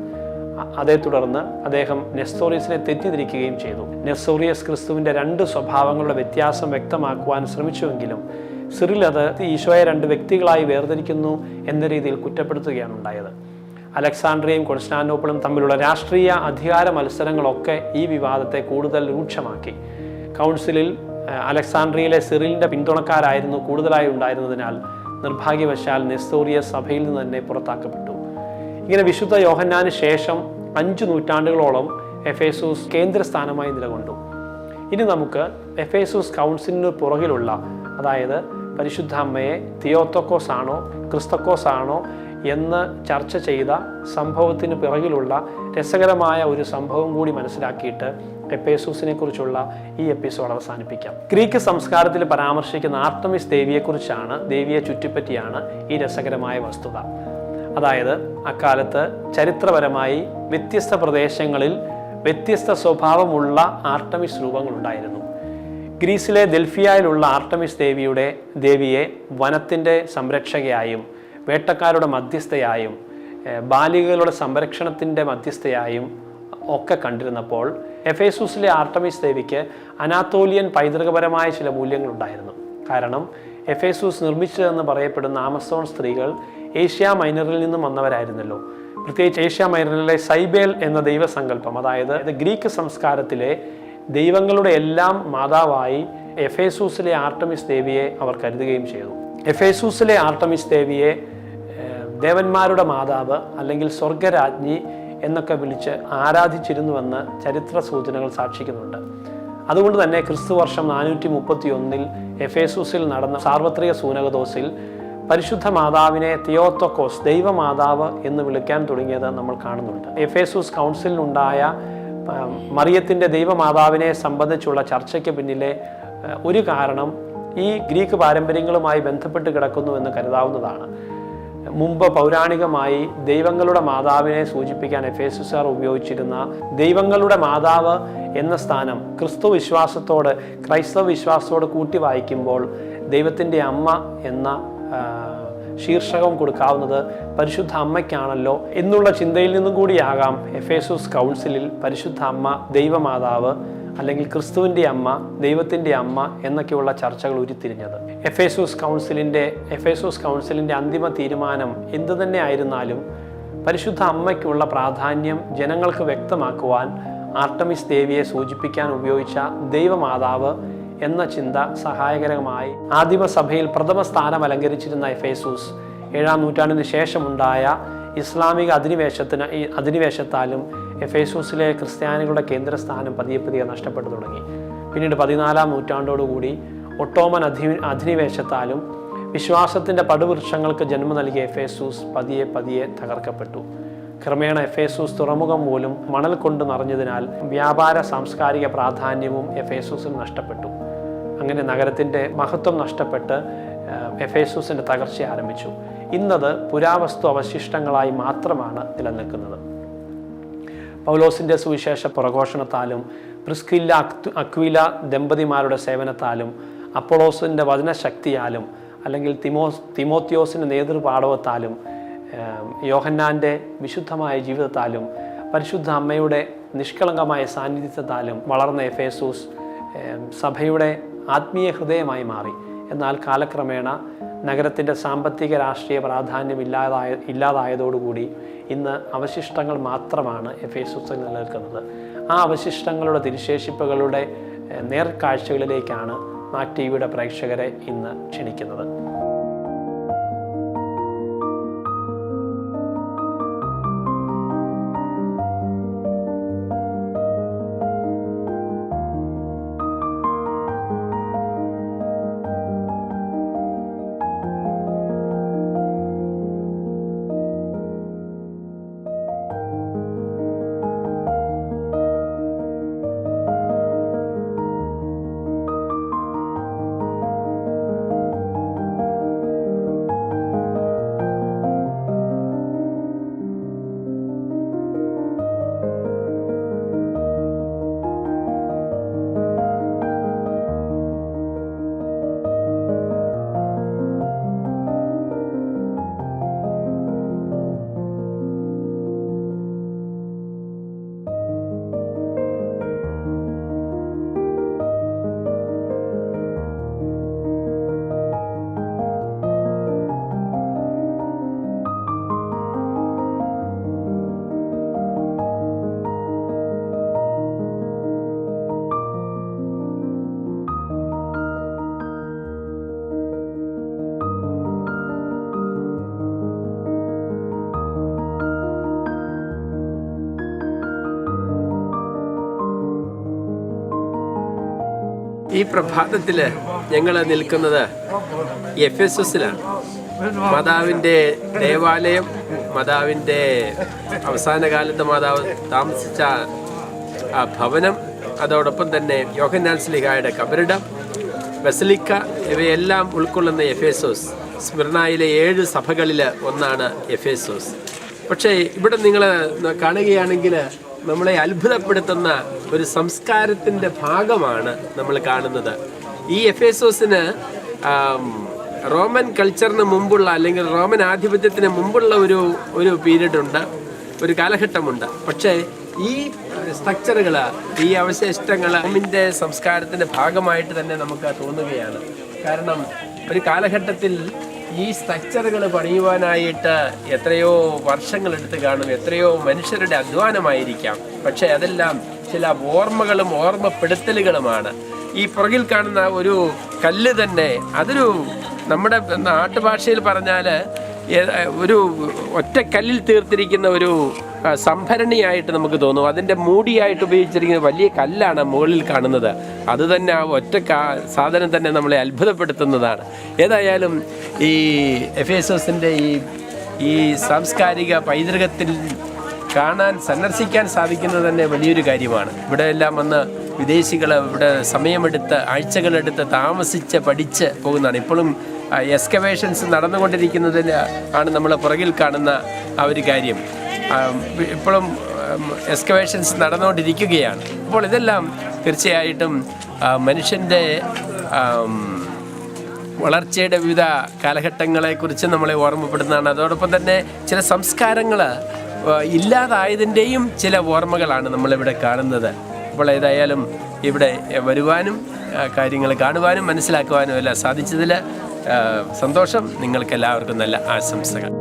അതേ തുടർന്ന് അദ്ദേഹം നെസ്റ്റോറിയസിനെ തെറ്റിദ്ധരിക്കുകയും ചെയ്തു. നെസ്റ്റോറിയസ് ക്രിസ്തുവിൻ്റെ 2 സ്വഭാവങ്ങളുടെ വ്യത്യാസം വ്യക്തമാക്കുവാൻ ശ്രമിച്ചുവെങ്കിലും സിറിൽ അത് ഈശോയെ 2 വ്യക്തികളായി വേർതിരിക്കുന്നു എന്ന രീതിയിൽ കുറ്റപ്പെടുത്തുകയാണ് ഉണ്ടായത്. അലക്സാണ്ട്രിയയും കോൺസ്റ്റാന്റിനോപ്പിളും തമ്മിലുള്ള രാഷ്ട്രീയ അധികാര മത്സരങ്ങളൊക്കെ ഈ വിവാദത്തെ കൂടുതൽ രൂക്ഷമാക്കി. കൗൺസിലിൽ അലക്സാണ്ട്രിയയിലെ സിറിലിൻ്റെ പിന്തുണക്കാരായിരുന്നു കൂടുതലായി ഉണ്ടായിരുന്നതിനാൽ നിർഭാഗ്യവശാൽ നെസ്റ്റോറിയസ് സഭയിൽ നിന്ന് തന്നെ പുറത്താക്കപ്പെട്ടു. ഇങ്ങനെ വിശുദ്ധ യോഹന്നാന് ശേഷം 5 നൂറ്റാണ്ടുകളോളം എഫേസൂസ് കേന്ദ്രസ്ഥാനമായി നിലകൊണ്ടു. ഇനി നമുക്ക് എഫേസൂസ് കൗൺസിലിന് പുറകിലുള്ള, അതായത് പരിശുദ്ധ അമ്മയെ തിയോത്തോക്കോസ് ആണോ ക്രിസ്തക്കോസ് ആണോ എന്ന് ചർച്ച ചെയ്ത സംഭവത്തിന് പിറകിലുള്ള രസകരമായ ഒരു സംഭവം കൂടി മനസ്സിലാക്കിയിട്ട് എഫേസൂസിനെ കുറിച്ചുള്ള ഈ എപ്പിസോഡ് അവസാനിപ്പിക്കാം. ഗ്രീക്ക് സംസ്കാരത്തിൽ പരാമർശിക്കുന്ന ആർട്ടമിസ് ദേവിയെ ചുറ്റിപ്പറ്റിയാണ് ഈ രസകരമായ വസ്തുത. അതായത് അക്കാലത്ത് ചരിത്രപരമായി വ്യത്യസ്ത പ്രദേശങ്ങളിൽ വ്യത്യസ്ത സ്വഭാവമുള്ള ആർട്ടമിസ് രൂപങ്ങളുണ്ടായിരുന്നു. ഗ്രീസിലെ ദെൽഫിയയിലുള്ള ആർട്ടമിസ് ദേവിയെ വനത്തിൻ്റെ സംരക്ഷകയായും വേട്ടക്കാരുടെ മധ്യസ്ഥയായും ബാലികകളുടെ സംരക്ഷണത്തിൻ്റെ മധ്യസ്ഥയായും ഒക്കെ കണ്ടിരുന്നപ്പോൾ എഫേസൂസിലെ ആർട്ടമിസ് ദേവിക്ക് അനാത്തോലിയൻ പൈതൃകപരമായ ചില മൂല്യങ്ങളുണ്ടായിരുന്നു. കാരണം എഫേസൂസ് നിർമ്മിച്ചതെന്ന് പറയപ്പെടുന്ന ആമസോൺ സ്ത്രീകൾ ഏഷ്യ മൈനറിൽ നിന്നും വന്നവരായിരുന്നല്ലോ. പ്രത്യേകിച്ച് ഏഷ്യ മൈനറിലെ സൈബേൽ എന്ന ദൈവസങ്കല്പം, അതായത് ഗ്രീക്ക് സംസ്കാരത്തിലെ ദൈവങ്ങളുടെ എല്ലാം മാതാവായി എഫേസൂസിലെ ആർട്ടമിസ് ദേവിയെ അവർ കരുതുകയും ചെയ്തു. എഫേസൂസിലെ ആർട്ടമിസ് ദേവിയെ ദേവന്മാരുടെ മാതാവ് അല്ലെങ്കിൽ സ്വർഗരാജ്ഞി എന്നൊക്കെ വിളിച്ച് ആരാധിച്ചിരുന്നുവെന്ന് ചരിത്ര സൂചനകൾ സാക്ഷിക്കുന്നുണ്ട്. അതുകൊണ്ട് തന്നെ ക്രിസ്തുവർഷം 431 എഫേസൂസിൽ നടന്ന സാർവത്രിക സൂനകദോസിൽ പരിശുദ്ധ മാതാവിനെ തിയോത്തോക്കോസ് ദൈവമാതാവ് എന്ന് വിളിക്കാൻ തുടങ്ങിയത് നമ്മൾ കാണുന്നുണ്ട്. എഫേസൂസ് കൗൺസിലിനുണ്ടായ മറിയത്തിൻ്റെ ദൈവമാതാവിനെ സംബന്ധിച്ചുള്ള ചർച്ചയ്ക്ക് പിന്നിലെ ഒരു കാരണം ഈ ഗ്രീക്ക് പാരമ്പര്യങ്ങളുമായി ബന്ധപ്പെട്ട് കിടക്കുന്നുവെന്ന് കരുതാവുന്നതാണ്. മുമ്പ് പൗരാണികമായി ദൈവങ്ങളുടെ മാതാവിനെ സൂചിപ്പിക്കാൻ എഫേസുകാർ ഉപയോഗിച്ചിരുന്ന ദൈവങ്ങളുടെ മാതാവ് എന്ന സ്ഥാനം ക്രൈസ്തവ വിശ്വാസത്തോട് കൂട്ടി വായിക്കുമ്പോൾ ദൈവത്തിൻ്റെ അമ്മ എന്ന ശീർഷകം കൊടുക്കാവുന്നത് പരിശുദ്ധ അമ്മയ്ക്കാണല്ലോ എന്നുള്ള ചിന്തയിൽ നിന്നും കൂടിയാകാം എഫേസൂസ് കൗൺസിലിൽ പരിശുദ്ധ അമ്മ ദൈവമാതാവ് അല്ലെങ്കിൽ ക്രിസ്തുവിൻ്റെ അമ്മ ദൈവത്തിൻ്റെ അമ്മ എന്നൊക്കെയുള്ള ചർച്ചകൾ ഉരുത്തിരിഞ്ഞത്. എഫേസൂസ് കൗൺസിലിൻ്റെ അന്തിമ തീരുമാനം എന്തു തന്നെ ആയിരുന്നാലും പരിശുദ്ധ അമ്മയ്ക്കുള്ള പ്രാധാന്യം ജനങ്ങൾക്ക് വ്യക്തമാക്കുവാൻ ആർട്ടമിസ് ദേവിയെ സൂചിപ്പിക്കാൻ ഉപയോഗിച്ച ദൈവമാതാവ് എന്ന ചിന്ത സഹായകരമായി ആദിമസഭയിൽ പ്രഥമ സ്ഥാനം അലങ്കരിച്ചിരുന്ന എഫേസൂസ് 7-ാം നൂറ്റാണ്ടിന് ശേഷമുണ്ടായ ഇസ്ലാമിക അധിനിവേശത്താലും എഫേസൂസിലെ ക്രിസ്ത്യാനികളുടെ കേന്ദ്രസ്ഥാനം പതിയെ നഷ്ടപ്പെട്ടു തുടങ്ങി. പിന്നീട് 14-ാം നൂറ്റാണ്ടോടുകൂടി ഒട്ടോമൻ അധിനിവേശത്താലും വിശ്വാസത്തിൻ്റെ പടുവൃക്ഷങ്ങൾക്ക് ജന്മം നൽകിയ എഫേസൂസ് പതിയെ തകർക്കപ്പെട്ടു. ക്രമേണ എഫേസൂസ് തുറമുഖം പോലും മണൽ കൊണ്ട് നിറഞ്ഞതിനാൽ വ്യാപാര സാംസ്കാരിക പ്രാധാന്യവും എഫേസൂസിൽ നഷ്ടപ്പെട്ടു. അങ്ങനെ നഗരത്തിൻ്റെ മഹത്വം നഷ്ടപ്പെട്ട് എഫേസൂസിൻ്റെ തകർച്ച ആരംഭിച്ചു. ഇന്നത് പുരാവസ്തു അവശിഷ്ടങ്ങളായി മാത്രമാണ് നിലനിൽക്കുന്നത്. പൗലോസിൻ്റെ സുവിശേഷ പ്രഘോഷണത്താലും പ്രിസ്കില്ല അക്വില ദമ്പതിമാരുടെ സേവനത്താലും അപ്പൊളോസിൻ്റെ വചനശക്തിയാലും അല്ലെങ്കിൽ തിമോത്തിയോസിൻ്റെ നേതൃപാടവത്താലും യോഹന്നാൻ്റെ വിശുദ്ധമായ ജീവിതത്താലും പരിശുദ്ധ അമ്മയുടെ നിഷ്കളങ്കമായ സാന്നിധ്യത്താലും വളർന്ന എഫേസൂസ് സഭയുടെ ആത്മീയ ഹൃദയമായി മാറി. എന്നാൽ കാലക്രമേണ നഗരത്തിൻ്റെ സാമ്പത്തിക രാഷ്ട്രീയ പ്രാധാന്യം ഇല്ലാതായതോടുകൂടി ഇന്ന് അവശിഷ്ടങ്ങൾ മാത്രമാണ് എഫേസൂസിൽ നിലനിൽക്കുന്നത്. ആ അവശിഷ്ടങ്ങളുടെ തിരുശേഷിപ്പുകളുടെ നേർക്കാഴ്ചകളിലേക്കാണ് മാക് ടിവിയുടെ പ്രേക്ഷകരെ ഇന്ന് ക്ഷണിക്കുന്നത്. ഈ പ്രഭാതത്തിൽ ഞങ്ങൾ നിൽക്കുന്നത് എഫെസസിലാണ്. മാതാവിൻ്റെ ദേവാലയം, മാതാവിൻ്റെ അവസാന കാലത്ത് മാതാവ് താമസിച്ച ആ ഭവനം, അതോടൊപ്പം തന്നെ യോഹന്നാൻ ശ്ലീഹായുടെ കബറിടം, ബസലിക്ക, ഇവയെല്ലാം ഉൾക്കൊള്ളുന്ന എഫേസോസ് സ്മിർനായിലെ 7 സഭകളിൽ ഒന്നാണ് എഫേസോസ്. പക്ഷേ ഇവിടെ നിങ്ങൾ കാണുകയാണെങ്കിൽ നമ്മളെ അത്ഭുതപ്പെടുത്തുന്ന ഒരു സംസ്കാരത്തിൻ്റെ ഭാഗമാണ് നമ്മൾ കാണുന്നത്. ഈ എഫേസോസിന് റോമൻ കൾച്ചറിന് മുമ്പുള്ള, അല്ലെങ്കിൽ റോമൻ ആധിപത്യത്തിന് മുമ്പുള്ള ഒരു പീരീഡ് ഉണ്ട്, ഒരു കാലഘട്ടമുണ്ട്. പക്ഷേ ഈ സ്ട്രക്ചറുകൾ, ഈ അവശിഷ്ടങ്ങൾ റോമിൻ്റെ സംസ്കാരത്തിൻ്റെ ഭാഗമായിട്ട് തന്നെ നമുക്ക് തോന്നുകയാണ്. കാരണം ഒരു കാലഘട്ടത്തിൽ ഈ സ്ട്രക്ചറുകൾ പണിയുവാനായിട്ട് എത്രയോ വർഷങ്ങളെടുത്ത് കാണും, എത്രയോ മനുഷ്യരുടെ അധ്വാനമായിരിക്കാം. പക്ഷേ അതെല്ലാം ചില ഓർമ്മകളും ഓർമ്മപ്പെടുത്തലുകളുമാണ്. ഈ പുറകിൽ കാണുന്ന ഒരു കല്ല് തന്നെ അതൊരു നമ്മുടെ നാട്ടുഭാഷയിൽ പറഞ്ഞാൽ ഒരു ഒറ്റ കല്ലിൽ തീർത്തിരിക്കുന്ന ഒരു സംഭരണിയായിട്ട് നമുക്ക് തോന്നും. അതിൻ്റെ മൂടിയായിട്ട് ഉപയോഗിച്ചിരിക്കുന്ന വലിയ കല്ലാണ് മുകളിൽ കാണുന്നത്. അത് തന്നെ ആ ഒറ്റ സാധനം തന്നെ നമ്മളെ അത്ഭുതപ്പെടുത്തുന്നതാണ്. ഏതായാലും ഈ എഫേസസിൻ്റെ ഈ സാംസ്കാരിക പൈതൃകത്തിൽ സന്ദർശിക്കാൻ സാധിക്കുന്നത് തന്നെ വലിയൊരു കാര്യമാണ്. ഇവിടെ എല്ലാം വന്ന് വിദേശികൾ ഇവിടെ സമയമെടുത്ത് ആഴ്ചകളെടുത്ത് താമസിച്ച് പഠിച്ച് പോകുന്നതാണ്. ഇപ്പോഴും എക്സ്കവേഷൻസ് നടന്നുകൊണ്ടിരിക്കുന്നതിൽ ആണ് നമ്മൾ പുറകിൽ കാണുന്ന ആ ഒരു കാര്യം. ഇപ്പോഴും എക്സ്കവേഷൻസ് നടന്നുകൊണ്ടിരിക്കുകയാണ്. അപ്പോൾ ഇതെല്ലാം തീർച്ചയായിട്ടും മനുഷ്യൻ്റെ വളർച്ചയുടെ വിവിധ കാലഘട്ടങ്ങളെക്കുറിച്ച് നമ്മളെ ഓർമ്മപ്പെടുന്നതാണ്. അതോടൊപ്പം തന്നെ ചില സംസ്കാരങ്ങൾ ഇല്ലാതായതിൻ്റെയും ചില ഓർമ്മകളാണ് നമ്മളിവിടെ കാണുന്നത്. അപ്പോൾ ഏതായാലും ഇവിടെ വരുവാനും കാര്യങ്ങൾ കാണുവാനും മനസ്സിലാക്കുവാനും എല്ലാം സാധിച്ചതിൽ സന്തോഷം. നിങ്ങൾക്കെല്ലാവർക്കും നല്ല ആശംസകൾ.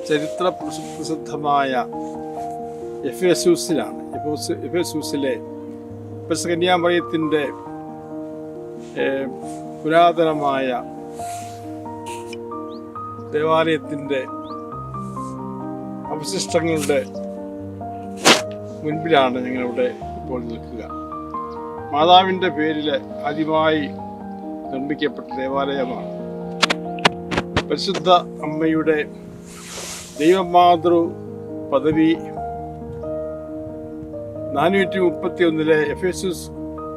ചരിത്ര പ്രസിദ്ധമായ എഫേസൂസിലാണ്. എഫേസൂസിലെ കന്യാമറിയത്തിൻ്റെ പുരാതനമായ ദേവാലയത്തിൻ്റെ അവശിഷ്ടങ്ങളുടെ മുൻപിലാണ് ഞങ്ങളിവിടെ ഇപ്പോൾ നിൽക്കുക. മാതാവിൻ്റെ പേരിൽ ആദ്യമായി നിർമ്മിക്കപ്പെട്ട ദേവാലയമാണ്. പരിശുദ്ധ അമ്മയുടെ ദൈവമാതൃ പദവി 431 എഫേസൂസ്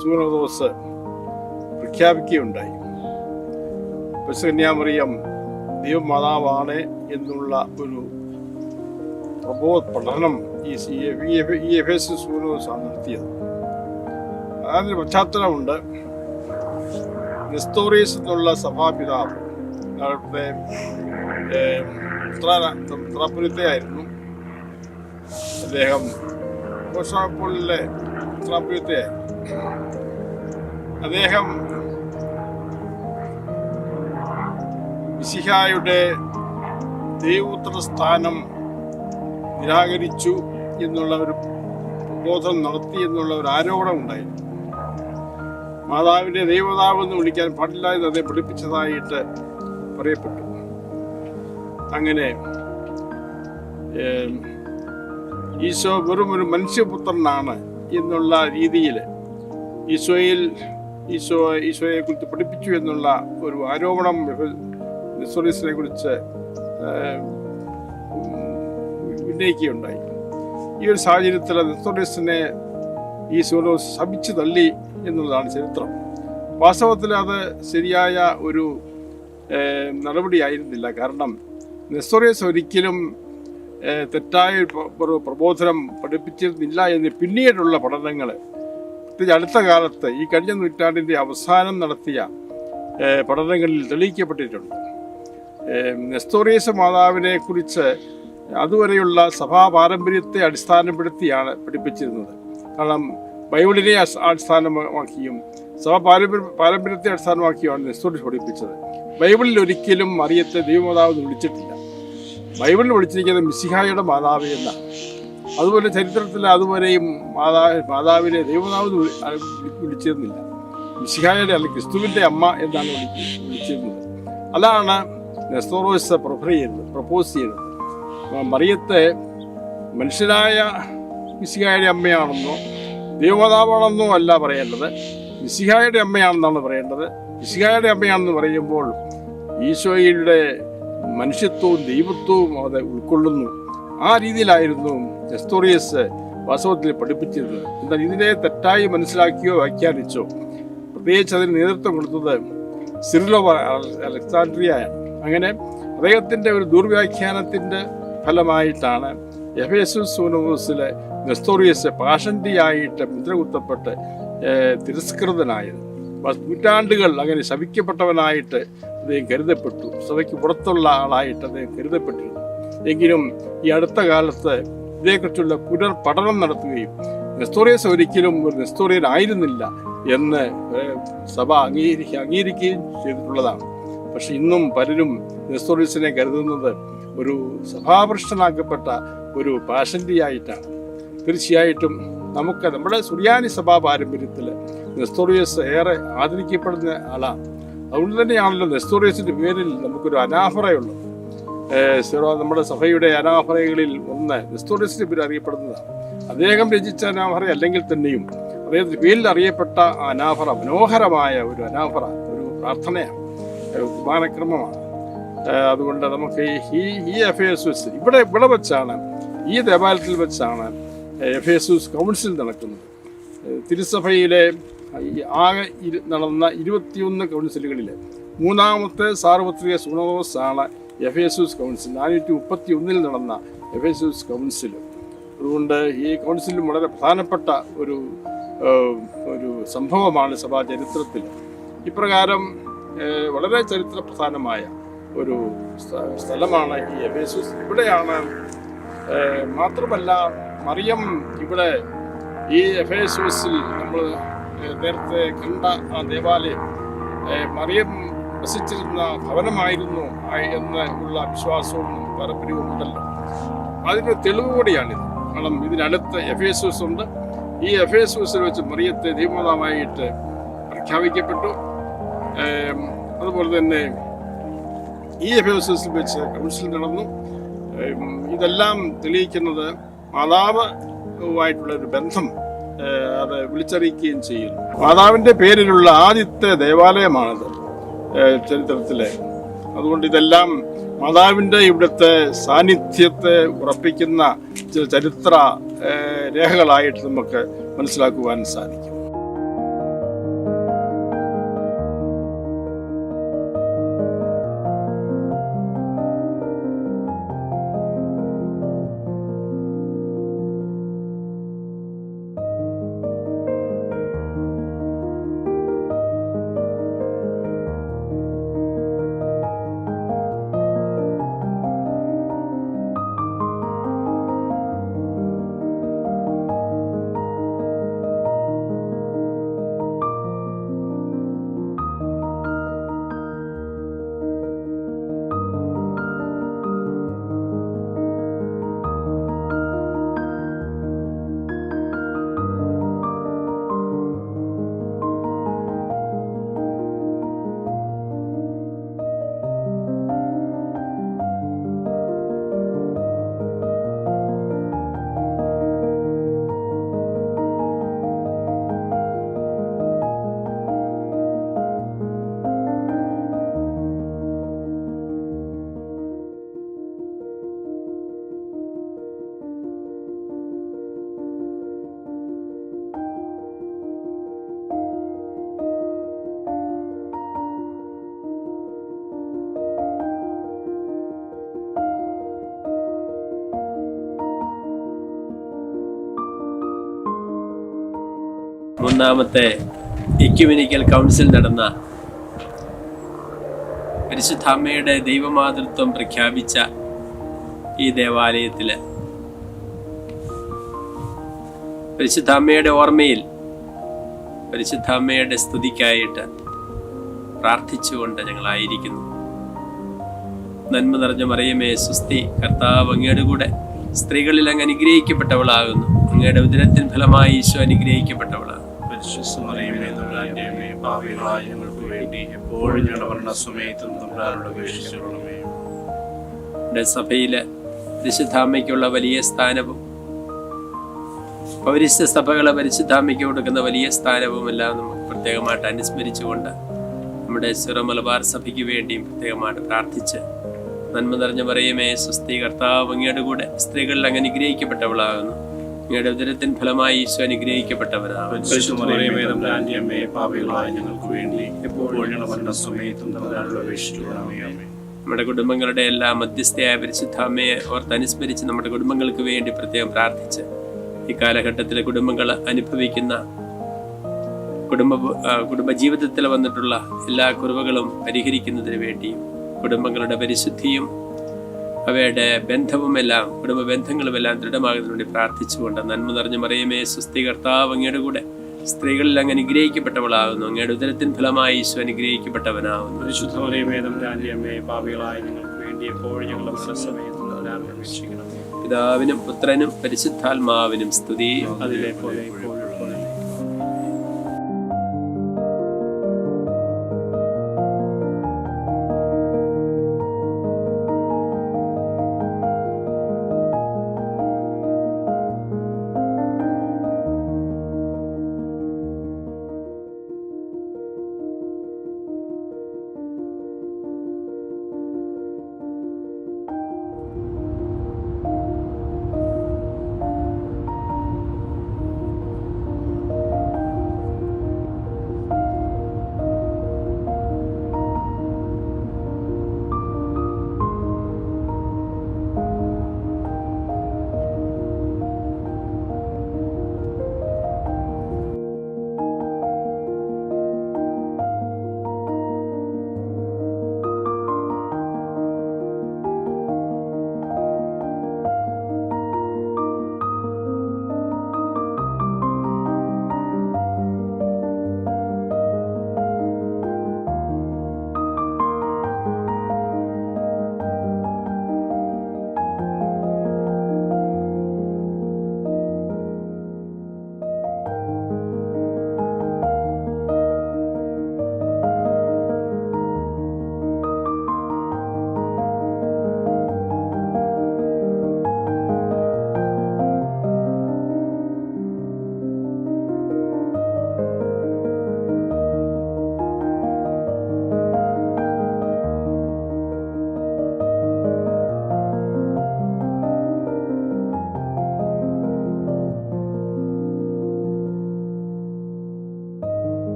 സൂനോദോസ് പ്രഖ്യാപിക്കുകയുണ്ടായി. പരിശുദ്ധ കന്യാമറിയം ദൈവമാതാവാണ് എന്നുള്ള ഒരു പഠനം ഈ എഫേസൂസ് സൂനോദോസാണ് നടത്തിയത്. അതിന് പശ്ചാത്തലമുണ്ട്. നെസ്തോറിയസ് എന്നുള്ള സഭാപിതാവ് അവിടുത്തെ ത്രാപുരത്തെയായിരുന്നു. അദ്ദേഹം കോസ്റ്റാപ്പോളിലെ ത്രാപുരത്തെയായിരുന്നു. അദ്ദേഹം മിശിഹായുടെ ദൈവപുത്ര സ്ഥാനം നിരാകരിച്ചു എന്നുള്ള ഒരു പ്രബോധനം നടത്തി എന്നുള്ള ഒരു ആരോപണം ഉണ്ടായിരുന്നു. മാതാവിനെ ദൈവമാതാവെന്ന് വിളിക്കാൻ പാടില്ല എന്ന് അദ്ദേഹം പഠിപ്പിച്ചതായിട്ട് പറയപ്പെട്ടു. അങ്ങനെ ഈശോ വെറും ഒരു മനുഷ്യപുത്രനാണ് എന്നുള്ള രീതിയിൽ ഈശോയെ കുറിച്ച് പഠിപ്പിച്ചു എന്നുള്ള ഒരു ആരോപണം നെസ്തോറിയസിനെ കുറിച്ച് ഉന്നയിക്കുകയുണ്ടായി. ഈ ഒരു സാഹചര്യത്തിൽ നെസ്തോറിയസിനെ ഈശോനോസ് ശപിച്ചു തള്ളി എന്നുള്ളതാണ് ചരിത്രം. വാസ്തവത്തിൽ അത് ശരിയായ ഒരു നടപടിയായിരുന്നില്ല. കാരണം നെസ്തോറിയസ് ഒരിക്കലും തെറ്റായ പ്രബോധനം പഠിപ്പിച്ചിരുന്നില്ല എന്ന് പിന്നീടുള്ള പഠനങ്ങൾ, പ്രത്യേകിച്ച് അടുത്ത കാലത്ത് ഈ കഴിഞ്ഞ നൂറ്റാണ്ടിൻ്റെ അവസാനം നടത്തിയ പഠനങ്ങളിൽ തെളിയിക്കപ്പെട്ടിട്ടുണ്ട്. നെസ്തോറിയസ് മാതാവിനെ കുറിച്ച് അതുവരെയുള്ള സഭാ പാരമ്പര്യത്തെ അടിസ്ഥാനപ്പെടുത്തിയാണ് പഠിപ്പിച്ചിരുന്നത്. കാരണം ബൈബിളിനെ അടിസ്ഥാനമാക്കിയും സഭാ പാരമ്പര്യത്തെ അടിസ്ഥാനമാക്കിയാണ് നെസ്തോറിയസ് പഠിപ്പിച്ചത്. ബൈബിളിൽ ഒരിക്കലും മറിയത്തെ ദൈവമാതാവ് എന്ന് വിളിച്ചിട്ടില്ല. ബൈബിളിൽ വിളിച്ചിരിക്കുന്നത് മിശിഹായുടെ മാതാവ് എന്നാണ്. അതുപോലെ ചരിത്രത്തിൽ അതുവരെയും മാതാവിനെ ദൈവമാതാവ് വിളിച്ചിരുന്നില്ല. മിശിഹായുടെ അല്ലെങ്കിൽ ക്രിസ്തുവിൻ്റെ അമ്മ എന്നാണ് വിളിച്ചിരുന്നത്. അതാണ് നെസ്തോറിയസ് പ്രപ്പോസ് ചെയ്യുന്നത്. മറിയത്തെ മനുഷ്യനായ മിശിഹായുടെ അമ്മയാണെന്നോ ദൈവമാതാവാണെന്നോ അല്ല പറയേണ്ടത്, മിശിഹായുടെ അമ്മയാണെന്നാണ് പറയേണ്ടത്. മിശിഹായുടെ അമ്മയാണെന്ന് പറയുമ്പോൾ ഈശോയുടെ മനുഷ്യത്വവും ദൈവത്വവും അത് ഉൾക്കൊള്ളുന്നു. ആ രീതിയിലായിരുന്നു നെസ്തോറിയസ് വാസ്തവത്തിൽ പഠിപ്പിച്ചിരുന്നത്. എന്നാൽ ഇതിനെ തെറ്റായി മനസ്സിലാക്കിയോ വ്യാഖ്യാനിച്ചോ, പ്രത്യേകിച്ച് അതിന് നേതൃത്വം കൊടുത്തത് സിറിൽ ഓഫ് അലക്സാൻഡ്രിയയാണ്. അങ്ങനെ അദ്ദേഹത്തിൻ്റെ ഒരു ദുർവ്യാഖ്യാനത്തിൻ്റെ ഫലമായിട്ടാണ് എഫേസൂസ് സൂനോദോസിലെ നെസ്തോറിയസ് പാഷണ്ടിയായിട്ട് മുദ്രകുത്തപ്പെട്ട് തിരസ്കൃതനായത്. നൂറ്റാണ്ടുകൾ അങ്ങനെ ശപിക്കപ്പെട്ടവനായിട്ട് അദ്ദേഹം കരുതപ്പെട്ടു. സഭയ്ക്ക് പുറത്തുള്ള ആളായിട്ട് അദ്ദേഹം കരുതപ്പെട്ടിരുന്നു. എങ്കിലും ഈ അടുത്ത കാലത്ത് ഇതേക്കുറിച്ചുള്ള പഠനം നടത്തുകയും നെസ്തോറിയസ് ഒരിക്കലും ഒരു നെസ്തോറിയൻ ആയിരുന്നില്ല എന്ന് സഭ അംഗീകരിക്കുകയും ചെയ്തിട്ടുള്ളതാണ്. പക്ഷെ ഇന്നും പലരും നെസ്തോറിയസിനെ കരുതുന്നത് ഒരു സഭാഭ്രഷ്ടനാക്കപ്പെട്ട ഒരു പാഷണ്ടിയായിട്ടാണ്. തീർച്ചയായിട്ടും നമ്മുടെ സുറിയാനി സഭാ പാരമ്പര്യത്തിൽ നെസ്തോറിയസ് ഏറെ ആദരിക്കപ്പെടുന്ന ആളാണ്. അതുകൊണ്ട് തന്നെയാണല്ലോ നെസ്തോറിയസിന്റെ പേരിൽ നമുക്കൊരു അനാഫറയുള്ളത്. നമ്മുടെ സഭയുടെ അനാഫറകളിൽ ഒന്ന് നെസ്തോറിയസിന്റെ പേര് അറിയപ്പെടുന്നതാണ്. അദ്ദേഹം രചിച്ച അനാഫറ അല്ലെങ്കിൽ തന്നെയും അദ്ദേഹത്തിന്റെ പേരിൽ അറിയപ്പെട്ട അനാഫറ മനോഹരമായ ഒരു അനാഫറ, ഒരു പ്രാർത്ഥനയാണ്, കുർബാനക്രമമാണ്. അതുകൊണ്ട് നമുക്ക് ഈ എഫേസൂസ് ഇവിടെ വെച്ചാണ്, ഈ ദേവാലയത്തിൽ വെച്ചാണ് എഫേസൂസ് കൗൺസിൽ നടക്കുന്നത്. തിരുസഭയിലെ ആകെ നടന്ന 21 കൗൺസിലുകളിൽ മൂന്നാമത്തെ സാർവത്രിക സൂനോദോസ് ആണ് എഫേസൂസ് കൗൺസിൽ. 431 നടന്ന എഫേസൂസ് കൗൺസിൽ. അതുകൊണ്ട് ഈ കൗൺസിലും വളരെ പ്രധാനപ്പെട്ട ഒരു സംഭവമാണ് സഭാ ചരിത്രത്തിൽ. ഇപ്രകാരം വളരെ ചരിത്ര പ്രധാനമായ ഒരു സ്ഥലമാണ് ഈ എഫേസൂസ്. ഇവിടെയാണ് മാത്രമല്ല മറിയം ഇവിടെ ഈ എഫേസൂസിൽ നമ്മൾ നേരത്തെ കണ്ട ആ ദേവാലയം മറിയം വസിച്ചിരുന്ന ഭവനമായിരുന്നു എന്ന് ഉള്ള വിശ്വാസവും പാരമ്പര്യവും ഉണ്ടല്ലോ. അതിന് തെളിവ് കൂടിയാണിത്. കാരണം ഇതിനടുത്ത് എഫേസൂസ് ഉണ്ട്. ഈ എഫേസൂസിൽ വെച്ച് മറിയത്തെ ദൈവമാതാവായിട്ട് പ്രഖ്യാപിക്കപ്പെട്ടു. അതുപോലെ തന്നെ ഈ എഫേസൂസിൽ വെച്ച് കൗൺസിൽ നടന്നു. ഇതെല്ലാം തെളിയിക്കുന്നത് മാതാവുമായിട്ടുള്ള ഒരു ബന്ധം അത് വിളിച്ചറിയിക്കുകയും ചെയ്യുന്നു. മാതാവിൻ്റെ പേരിലുള്ള ആദ്യത്തെ ദേവാലയമാണത് ചരിത്രത്തിലെ. അതുകൊണ്ട് ഇതെല്ലാം മാതാവിൻ്റെ ഇവിടുത്തെ സാന്നിധ്യത്തെ ഉറപ്പിക്കുന്ന ചില ചരിത്ര രേഖകളായിട്ട് നമുക്ക് മനസ്സിലാക്കുവാൻ സാധിക്കും. മൂന്നാമത്തെ എക്യുമെനിക്കൽ കൗൺസിൽ നടന്ന പരിശുദ്ധാമ്മയുടെ ദൈവമാതൃത്വം പ്രഖ്യാപിച്ച ഈ ദേവാലയത്തിൽ പരിശുദ്ധാമ്മയുടെ ഓർമ്മയിൽ പരിശുദ്ധാമ്മയുടെ സ്തുതിക്കായിട്ട് പ്രാർത്ഥിച്ചുകൊണ്ട് ഞങ്ങളായിരിക്കുന്നു. നന്മ നിറഞ്ഞ മറിയമേ സുസ്തി, കർത്താവ് അങ്ങയുടെ കൂടെ സ്ത്രീകളിൽ അങ്ങ് അനുഗ്രഹിക്കപ്പെട്ടവളാകുന്നു. അങ്ങയുടെ ഉദരത്തിൻ ഫലമായി ഈശോ അനുഗ്രഹിക്കപ്പെട്ടവളാകുന്നു. സഭയില് പരിശുദ്ധാമ്മയ്ക്കുള്ള വലിയ സ്ഥാനവും പൗരസ്ത്യ സഭകളെ പരിശുദ്ധാമ്മയ്ക്ക് കൊടുക്കുന്ന വലിയ സ്ഥാനവും എല്ലാം നമുക്ക് പ്രത്യേകമായിട്ട് അനുസ്മരിച്ചുകൊണ്ട് നമ്മുടെ സിറോ മലബാർ സഭയ്ക്ക് വേണ്ടിയും പ്രത്യേകമായിട്ട് പ്രാർത്ഥിച്ച് നന്മ നിറഞ്ഞ മറിയമേ സുസ്തി, കർത്താവ് അങ്ങയുടെ കൂടെ സ്ത്രീകളിൽ അങ്ങ് അനുഗ്രഹിക്കപ്പെട്ടവളാകുന്നു. അങ്ങയുടെ ഉദരത്തിൻ ഫലമായി ഈശോ അനുഗ്രഹിക്കപ്പെട്ടവനാകുന്നു. നമ്മുടെ കുടുംബങ്ങളുടെ എല്ലാ മധ്യസ്ഥയായ പരിശുദ്ധാമ്മയെ ഓർത്ത് അനുസ്മരിച്ച് നമ്മുടെ കുടുംബങ്ങൾക്ക് വേണ്ടി പ്രത്യേകം പ്രാർത്ഥിച്ച് ഈ കാലഘട്ടത്തിലെ കുടുംബങ്ങൾ അനുഭവിക്കുന്ന കുടുംബജീവിതത്തിൽ വന്നിട്ടുള്ള എല്ലാ കുറവുകളും പരിഹരിക്കുന്നതിന് വേണ്ടിയും കുടുംബങ്ങളുടെ പരിശുദ്ധിയും അവയുടെ ബന്ധവുമെല്ലാം കുടുംബ ബന്ധങ്ങളുമെല്ലാം ദൃഢമാകുന്നതിന് വേണ്ടി പ്രാർത്ഥിച്ചുകൊണ്ട് നന്മ നിറഞ്ഞ മറിയമേ സുസ്തി, കർത്താവ് അങ്ങയുടെ കൂടെ സ്ത്രീകളിൽ അങ്ങ് അനുഗ്രഹിക്കപ്പെട്ടവളാകുന്നു. അങ്ങയുടെ ഉദരത്തിൻ ഫലമായി ഈശോ അനുഗ്രഹിക്കപ്പെട്ടവനാകുന്നു. പിതാവിനും പുത്രനും പരിശുദ്ധാത്മാവിനും സ്തുതി. അതിലെ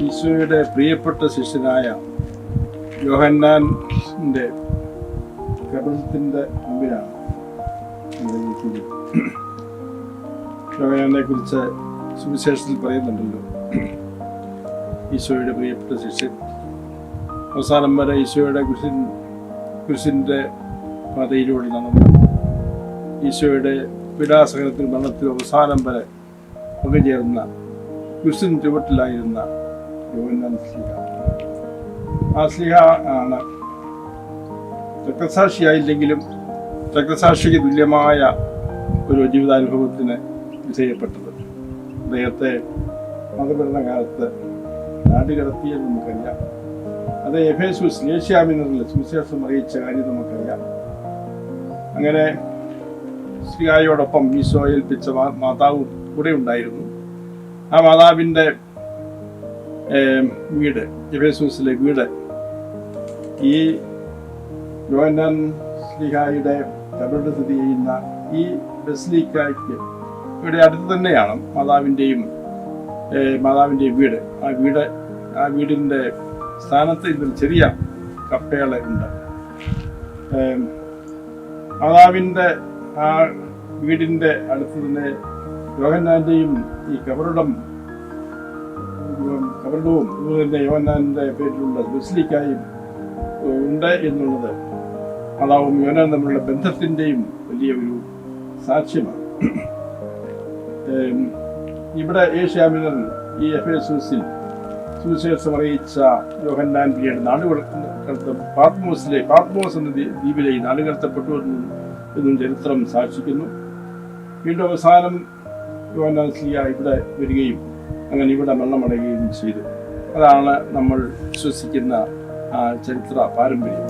ഈശോയുടെ പ്രിയപ്പെട്ട ശിഷ്യനായ യോഹന്നാന്റെ കബറിടത്തിന്റെ മുമ്പിലാണ് യോഹന്നാനെ കുറിച്ച് സുവിശേഷത്തിൽ പറയുന്നുണ്ടല്ലോ. ഈശോയുടെ പ്രിയപ്പെട്ട ശിഷ്യൻ അവസാനം വരെ ഈശോയുടെ കുരിശിന്റെ പാതയിലൂടെ നടന്ന് ഈശോയുടെ പീഡാസഹനത്തിൽ മരണത്തിൽ അവസാനം വരെ പങ്കുചേർന്ന കുരിശിൻ ചുവട്ടിലായിരുന്ന യോഹന്നാൻ ശ്ലീഹ. ആ ശ്ലീഹ ആണ് രക്തസാക്ഷിയായില്ലെങ്കിലും രക്തസാക്ഷിക്ക് തുല്യമായ ഒരു ജീവിതാനുഭവത്തിന് വിധേയപ്പെട്ടത്. അദ്ദേഹത്തെ മതപഠന കാലത്ത് നാടുകടത്തിയെന്ന് നമുക്കറിയാം. അത് എഫേസൂസ് ഏഷ്യാമിനറിൽ സുവിശേഷം അറിയിച്ച കാര്യം നമുക്കറിയാം. അങ്ങനെ ശ്രീഹായോടൊപ്പം ഈശോ ഏൽപ്പിച്ച മാതാവും കൂടെ ഉണ്ടായിരുന്നു. ആ മാതാവിൻ്റെ വീട്, എഫേസൂസിലെ വീട്, ഈ യോഹന്നാൻ ശ്ലീഹായുടെ കബറിടം സ്ഥിതി ചെയ്യുന്ന ഈ ബസിലിക്കയ്ക്ക് ഇവിടെ അടുത്ത് തന്നെയാണ് മാതാവിൻ്റെയും വീട്. ആ വീടിൻ്റെ സ്ഥാനത്ത് ഇന്നൊരു ചെറിയ കപ്പേള ഉണ്ട്. മാതാവിൻ്റെ ആ വീടിൻ്റെ അടുത്ത് തന്നെ യോഹന്നാൻ്റെയും ഈ കബറിടവും അതുപോലെ യോഹന്നാൻ്റെ പേരിലുള്ള ബസിലിക്കായും ഉണ്ട് എന്നുള്ളത് മാതാവും യോഹന്നാനും തമ്മിലുള്ള ബന്ധത്തിൻ്റെയും വലിയ ഒരു സാക്ഷ്യമാണ്. ഇവിടെ ഏഷ്യാമിനറിൽ ഈ എഫേസൂസിൽ സുവിശേഷം അറിയിച്ച യോഹന്നാൻ പിന്നീട് പാത്മോസ് എന്ന ദ്വീപിലെ നാടുകടത്തപ്പെട്ടു എന്നും ചരിത്രം സാക്ഷിക്കുന്നു. വീണ്ടും അവസാനം യോഹന്നാൻ ശ്ലീഹ ഇവിടെ വരികയും അങ്ങനെ ഇവിടെ മരണമടയുകയും ചെയ്തു. അതാണ് നമ്മൾ വിശ്വസിക്കുന്ന ചരിത്ര പാരമ്പര്യം.